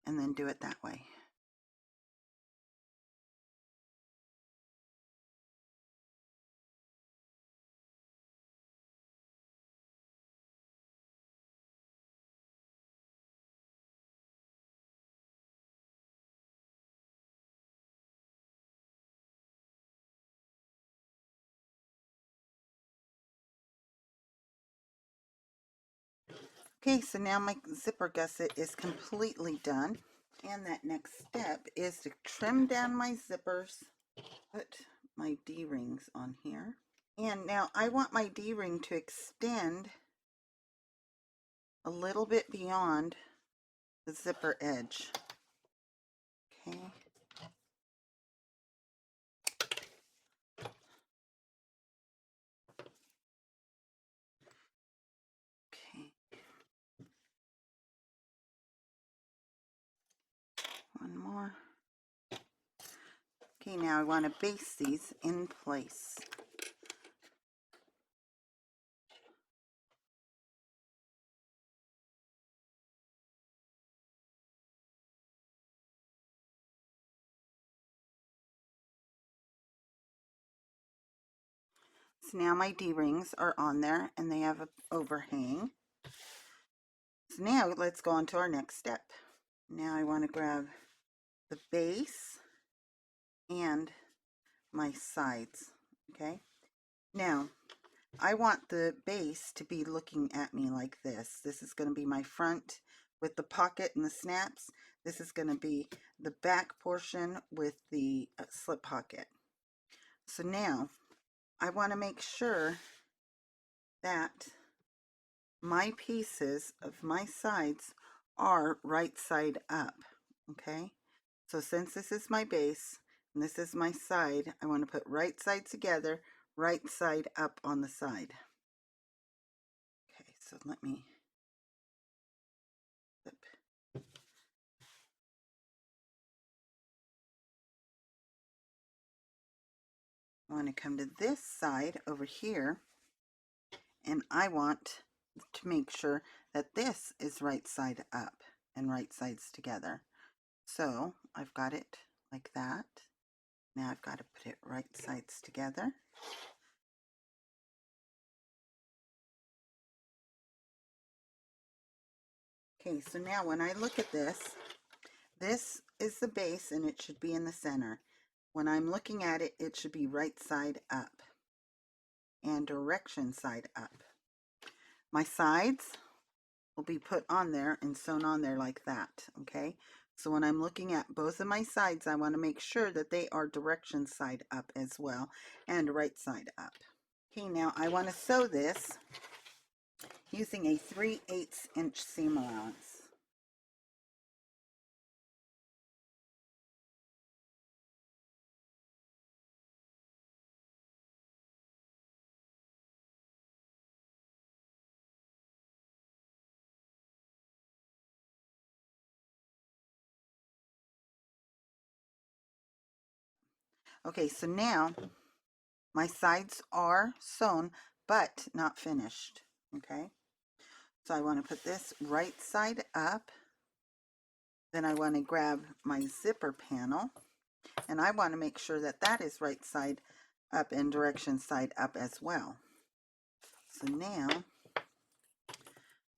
and then do it that way. Okay, so now my zipper gusset is completely done. And that next step is to trim down my zippers, put my D-rings on here. And now I want my D-ring to extend a little bit beyond the zipper edge. Okay. Okay. One more. Okay, now I want to baste these in place. So now my D-rings are on there and they have an overhang. So now let's go on to our next step. Now I want to grab the base and my sides. Okay. Now I want the base to be looking at me like this. This is going to be my front with the pocket and the snaps. This is going to be the back portion with the slip pocket. So now I want to make sure that my pieces of my sides are right side up. Okay, so since this is my base and this is my side, I want to put right sides together, right side up on the side. Okay, so let me flip. I want to come to this side over here, and I want to make sure that this is right side up and right sides together. So I've got it like that. Now I've got to put it right sides together. Okay, so now when I look at this, this is the base and it should be in the center. When I'm looking at it, it should be right side up and direction side up. My sides will be put on there and sewn on there like that, okay? So when I'm looking at both of my sides, I want to make sure that they are direction side up as well and right side up. Okay, now I want to sew this using a 3/8 inch seam allowance. Okay, so now my sides are sewn, but not finished, okay? So I want to put this right side up. Then I want to grab my zipper panel, and I want to make sure that that is right side up and direction side up as well. So now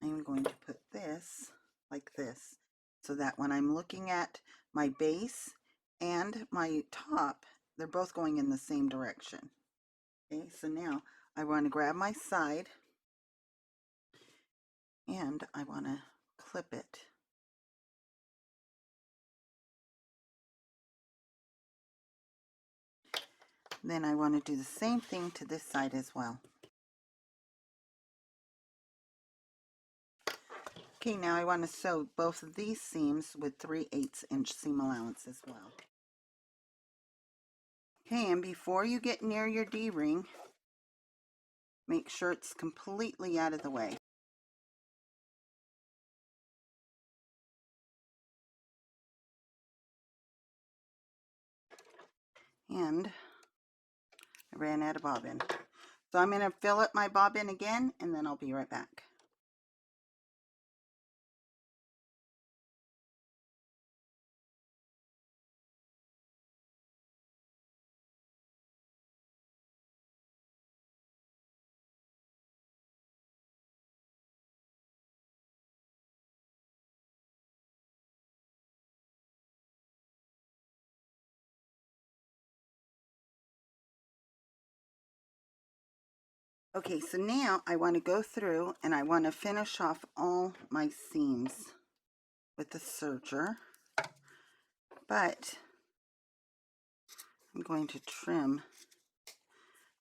I'm going to put this like this, so that when I'm looking at my base and my top, they're both going in the same direction. Okay, so now I want to grab my side and I want to clip it. Then I want to do the same thing to this side as well. Okay, now I want to sew both of these seams with 3/8 inch seam allowance as well. Okay, and before you get near your D-ring, make sure it's completely out of the way. And I ran out of bobbin. So I'm going to fill up my bobbin again, and then I'll be right back. Okay, so now I want to go through and I want to finish off all my seams with the serger, but I'm going to trim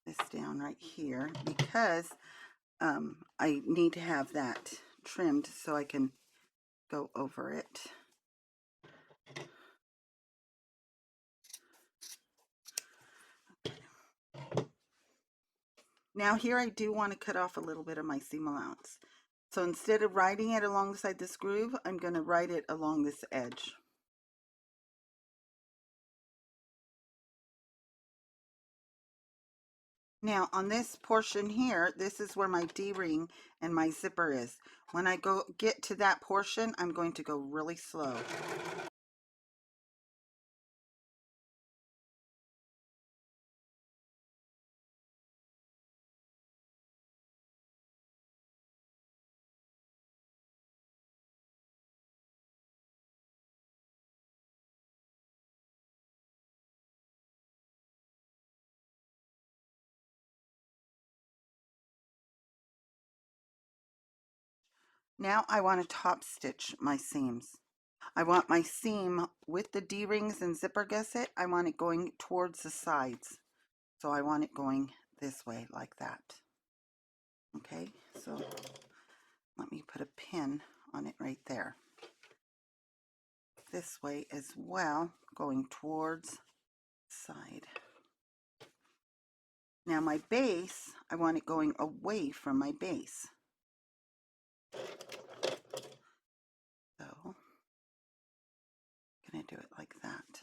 this down right here because I need to have that trimmed so I can go over it. Now here I do want to cut off a little bit of my seam allowance. So instead of writing it alongside this groove, I'm going to write it along this edge. Now on this portion here, this is where my D-ring and my zipper is. When I get to that portion, I'm going to go really slow. Now I want to top stitch my seams. I want my seam with the D-rings and zipper gusset, I want it going towards the sides. So I want it going this way like that. Okay, so let me put a pin on it right there. This way as well, going towards the side. Now my base, I want it going away from my base. So I'm going to do it like that.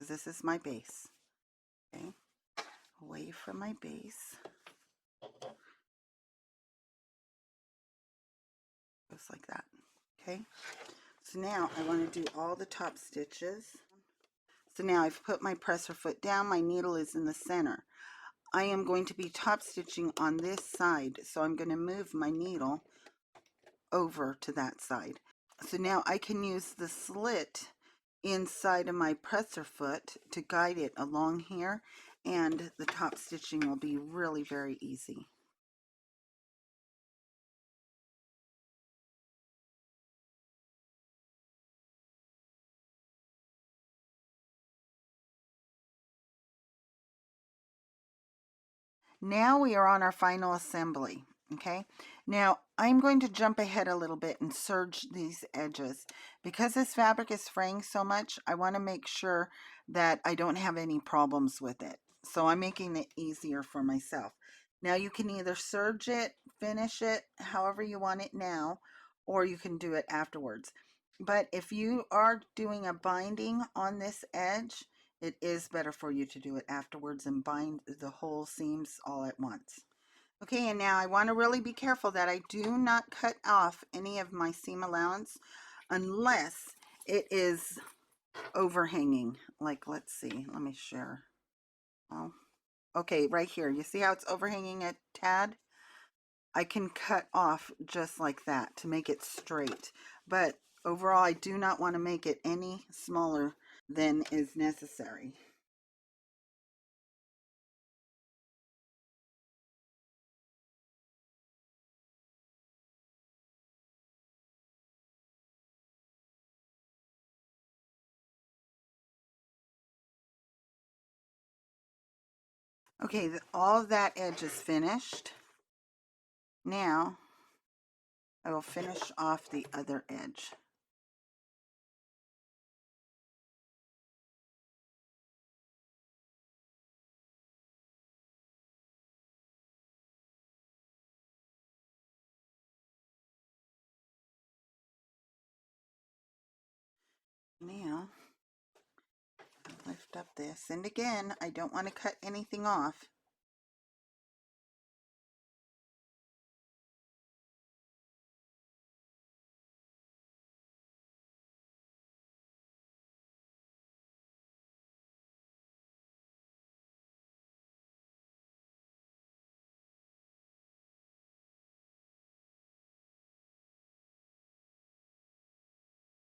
This is my base. Okay, away from my base. Goes like that. Okay, so now I want to do all the top stitches. So now I've put my presser foot down, my needle is in the center. I am going to be top stitching on this side, so I'm going to move my needle over to that side. So now I can use the slit inside of my presser foot to guide it along here, and the top stitching will be really very easy. Now we are on our final assembly. Okay, now I'm going to jump ahead a little bit and serge these edges. Because this fabric is fraying so much, I want to make sure that I don't have any problems with it. So I'm making it easier for myself. Now you can either serge it, finish it, however you want it now, or you can do it afterwards. But if you are doing a binding on this edge, it is better for you to do it afterwards and bind the whole seams all at once. Okay, and now I want to really be careful that I do not cut off any of my seam allowance unless it is overhanging. Like, let's see, let me share. Oh, okay, right here. You see how it's overhanging a tad? I can cut off just like that to make it straight. But overall, I do not want to make it any smaller than is necessary. Okay, all of that edge is finished. Now I will finish off the other edge. Now lift up this, and again, I don't want to cut anything off.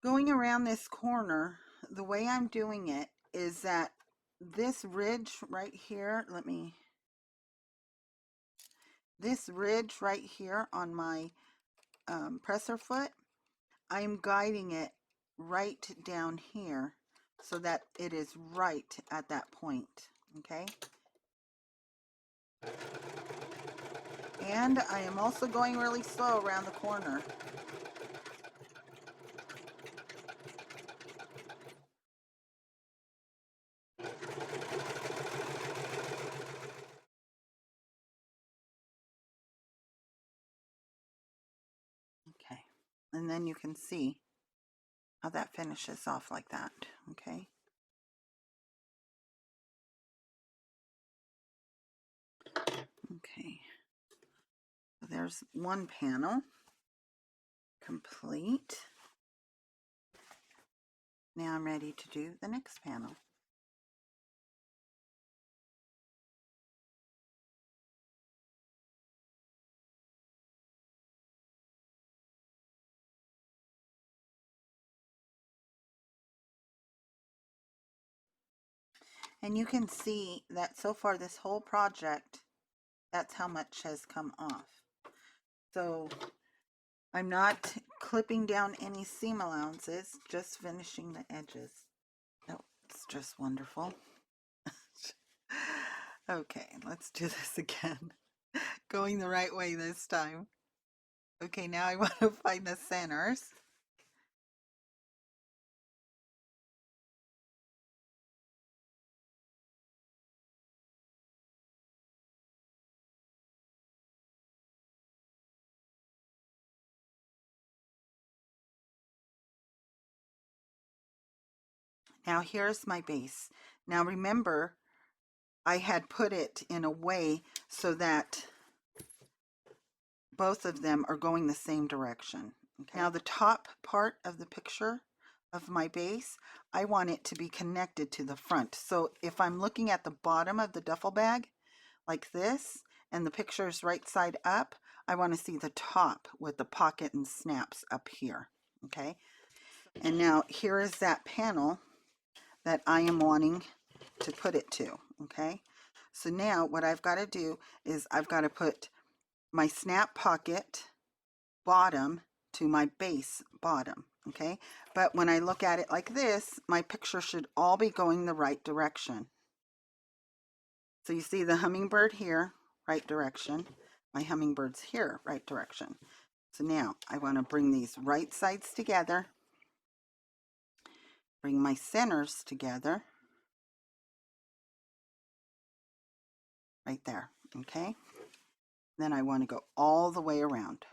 Going around this corner, the way I'm doing it is that this ridge right here, this ridge right here on my presser foot, I'm guiding it right down here so that it is right at that point, okay? And I am also going really slow around the corner. Okay, and then you can see how that finishes off like that, okay? Okay, so there's one panel complete. Now I'm ready to do the next panel. And you can see that so far this whole project, that's how much has come off. So I'm not clipping down any seam allowances, just finishing the edges. Oh, it's just wonderful. Okay, let's do this again. Going the right way this time. Okay, now I want to find the centers. Now here's my base. Now remember, I had put it in a way so that both of them are going the same direction. Okay. Now the top part of the picture of my base, I want it to be connected to the front. So if I'm looking at the bottom of the duffel bag like this, and the picture is right side up, I want to see the top with the pocket and snaps up here. Okay. And now here is that panel that I am wanting to put it to. Okay. So now what I've got to do is I've got to put my snap pocket bottom to my base bottom. Okay. But when I look at it like this, my picture should all be going the right direction. So you see the hummingbird here, right direction. My hummingbird's here, right direction. So now I want to bring these right sides together, bring my centers together, right there, okay? Then I want to go all the way around.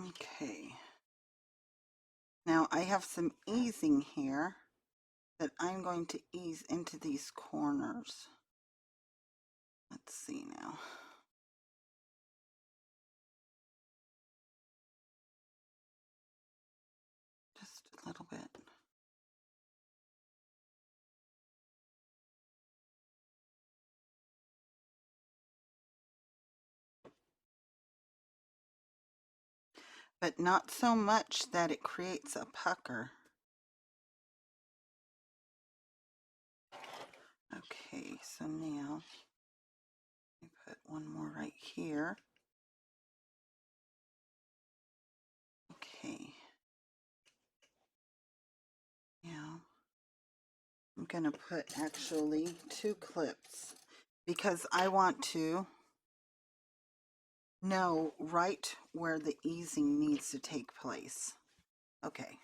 Okay. Now I have some easing here that I'm going to ease into these corners. Let's see now. Just a little but not so much that it creates a pucker. Okay, so now I put one more right here. Okay. Now I'm going to put actually 2 clips because I want to know right where the easing needs to take place. Okay.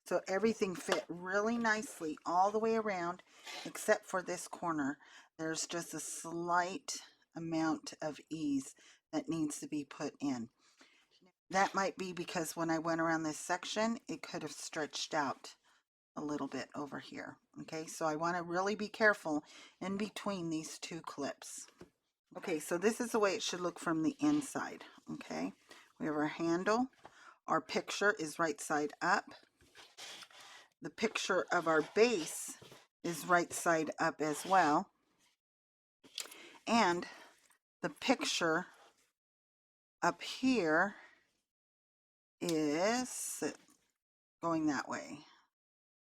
So everything fit really nicely all the way around except for this corner. There's just a slight amount of ease that needs to be put in. That might be because when I went around this section, it could have stretched out a little bit over here. Okay, so I want to really be careful in between these 2 clips. Okay, so this is the way it should look from the inside. Okay, we have our handle. Our picture is right side up. The picture of our base is right side up as well. And the picture up here is going that way.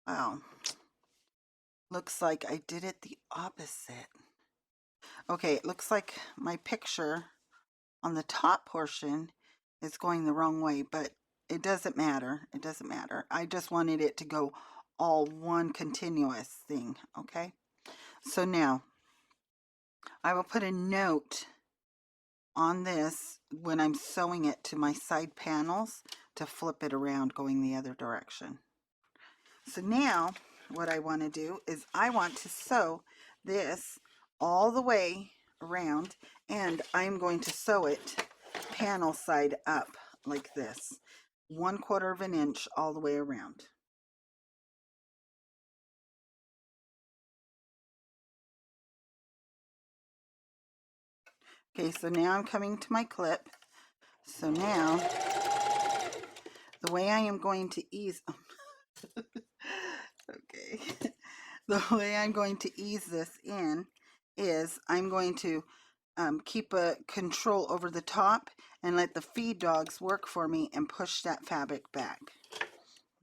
Wow. Looks like I did it the opposite. Okay, it looks like my picture on the top portion is going the wrong way, but it doesn't matter. It doesn't matter. I just wanted it to go all one continuous thing, okay? So now, I will put a note on this when I'm sewing it to my side panels to flip it around going the other direction. So now, what I want to do is I want to sew this all the way around, and I'm going to sew it panel side up like this, 1/4 of an inch all the way around. Okay, so now I'm coming to my clip. So now the way I am going to ease okay, the way I'm going to ease this in is I'm going to keep a control over the top and let the feed dogs work for me and push that fabric back.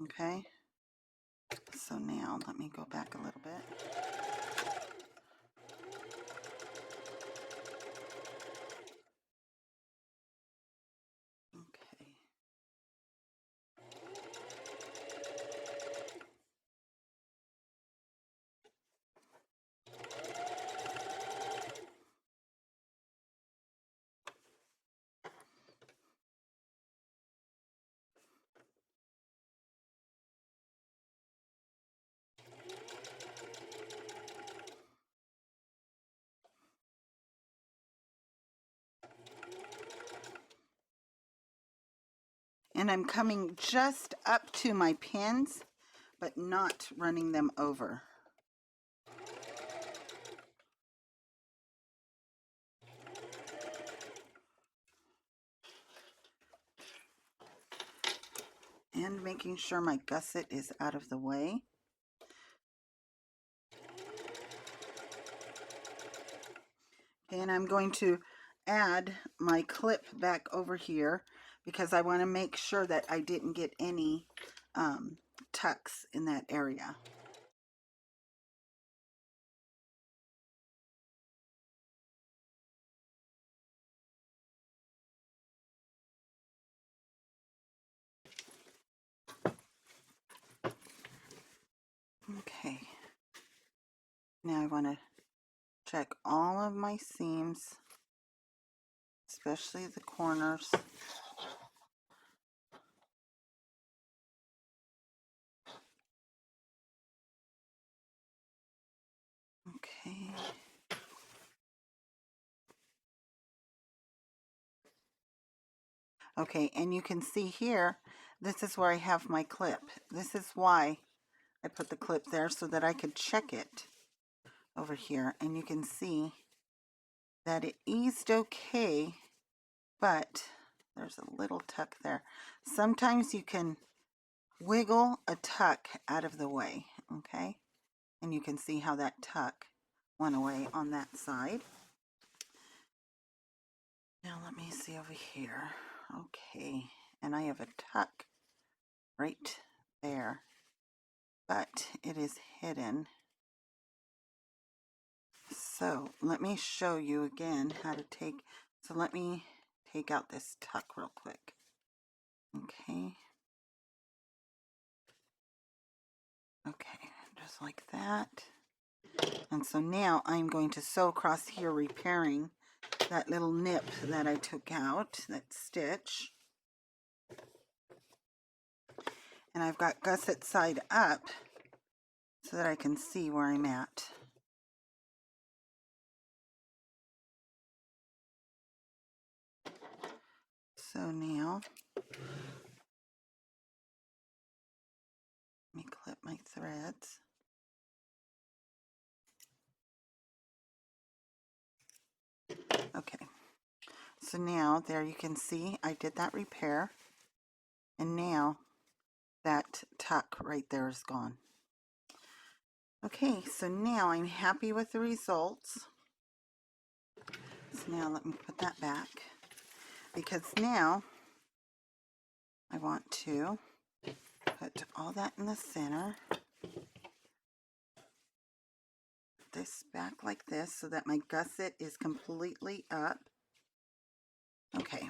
Okay, so now let me go back a little bit. Okay. And I'm coming just up to my pins, but not running them over. And making sure my gusset is out of the way. And I'm going to add my clip back over here because I want to make sure that I didn't get any tucks in that area. Okay, now I want to check all of my seams, especially the corners. Okay. Okay, and you can see here, this is where I have my clip. This is why I put the clip there, so that I could check it over here. And you can see that it eased okay, but there's a little tuck there. Sometimes you can wiggle a tuck out of the way, okay? And you can see how that tuck went away on that side. Now let me see over here. Okay, and I have a tuck right there, but it is hidden. So let me show you again how to take, so let me take out this tuck real quick. Okay. Okay, just like that. And so now I'm going to sew across here, repairing that little nip that I took out, that stitch. And I've got gusset side up so that I can see where I'm at. So now, let me clip my threads. Okay, so now there you can see I did that repair, and now that tuck right there is gone. Okay, so now I'm happy with the results. So now let me put that back, because now I want to put all that in the center. This back like this so that my gusset is completely up. Okay,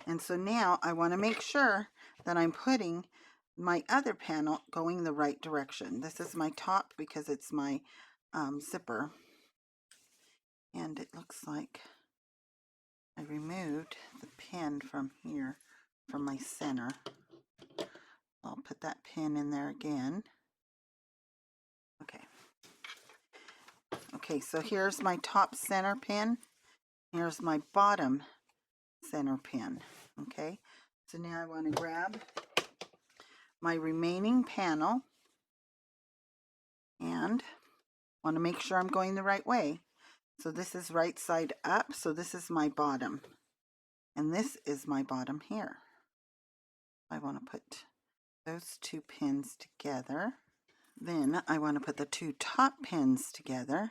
and so now I want to make sure that I'm putting my other panel going the right direction. This is my top because it's my zipper, and it looks like I removed the pin from here, from my center. I'll put that pin in there again. Okay. Okay, so here's my top center pin. Here's my bottom center pin. Okay, so now I want to grab my remaining panel and want to make sure I'm going the right way. So this is right side up, so this is my bottom, and this is my bottom here. I want to put those two pins together. Then I want to put the two top pins together.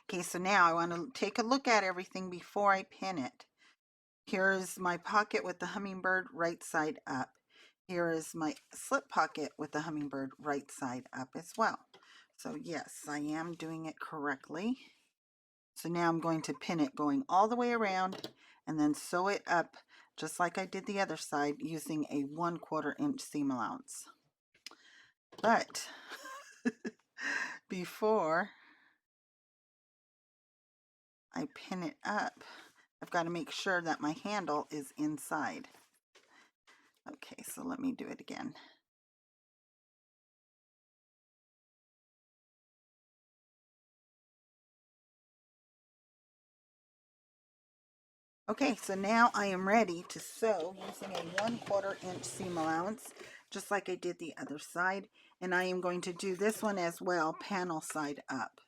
Okay, so now I want to take a look at everything before I pin it. Here is my pocket with the hummingbird right side up. Here is my slip pocket with the hummingbird right side up as well. So yes, I am doing it correctly. So now I'm going to pin it going all the way around and then sew it up just like I did the other side using a 1/4 inch seam allowance. But before I pin it up, I've got to make sure that my handle is inside. Okay, so let me do it again. Okay, so now I am ready to sew using a 1/4 inch seam allowance, just like I did the other side. And I am going to do this one as well, panel side up.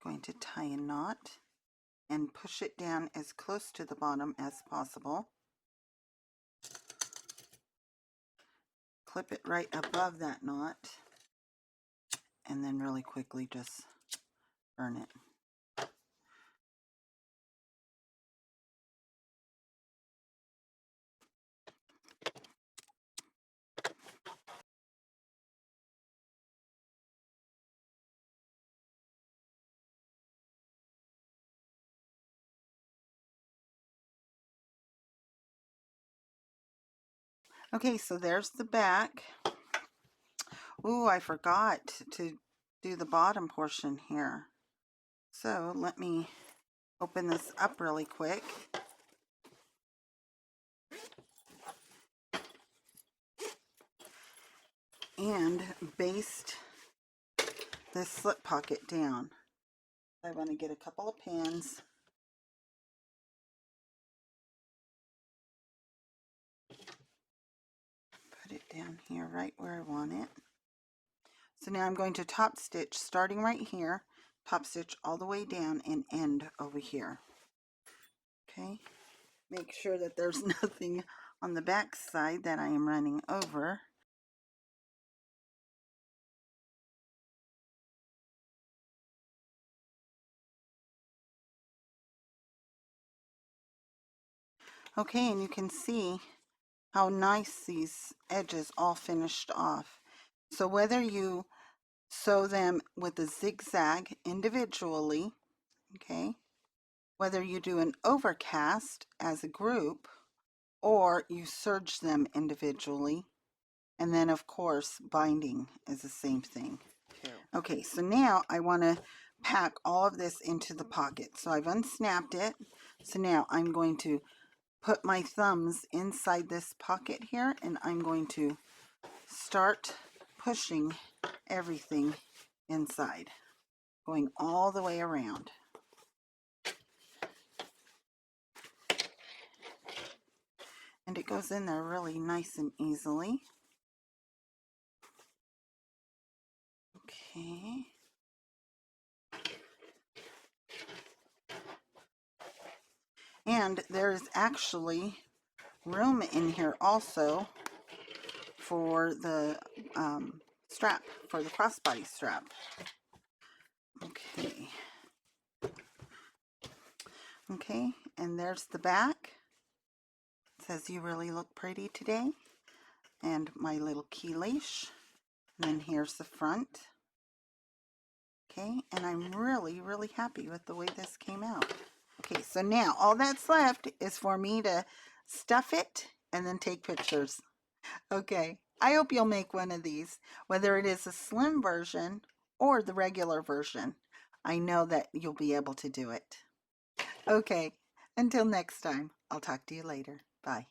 Going to tie a knot and push it down as close to the bottom as possible. Clip it right above that knot, and then really quickly just burn it. Okay, so there's the back. Ooh, I forgot to do the bottom portion here. So let me open this up really quick. And baste this slip pocket down. I want to get a couple of pins. Put it down here right where I want it. So now I'm going to top stitch, starting right here, top stitch all the way down and end over here. Okay, make sure that there's nothing on the back side that I am running over. Okay, and you can see how nice these edges all finished off. So whether you sew them with a zigzag individually, okay, whether you do an overcast as a group, or you serge them individually, and then of course binding is the same thing too. Okay, so now I want to pack all of this into the pocket. So I've unsnapped it. So now I'm going to put my thumbs inside this pocket here, and I'm going to start pushing everything inside, going all the way around. And it goes in there really nice and easily. Okay. And there's actually room in here also for the strap, for the crossbody strap. Okay. Okay, and there's the back. It says, "You really look pretty today." And my little key leash. And then here's the front. Okay, and I'm really, really happy with the way this came out. Okay, so now all that's left is for me to stuff it and then take pictures. Okay, I hope you'll make one of these, whether it is a slim version or the regular version. I know that you'll be able to do it. Okay, until next time, I'll talk to you later. Bye.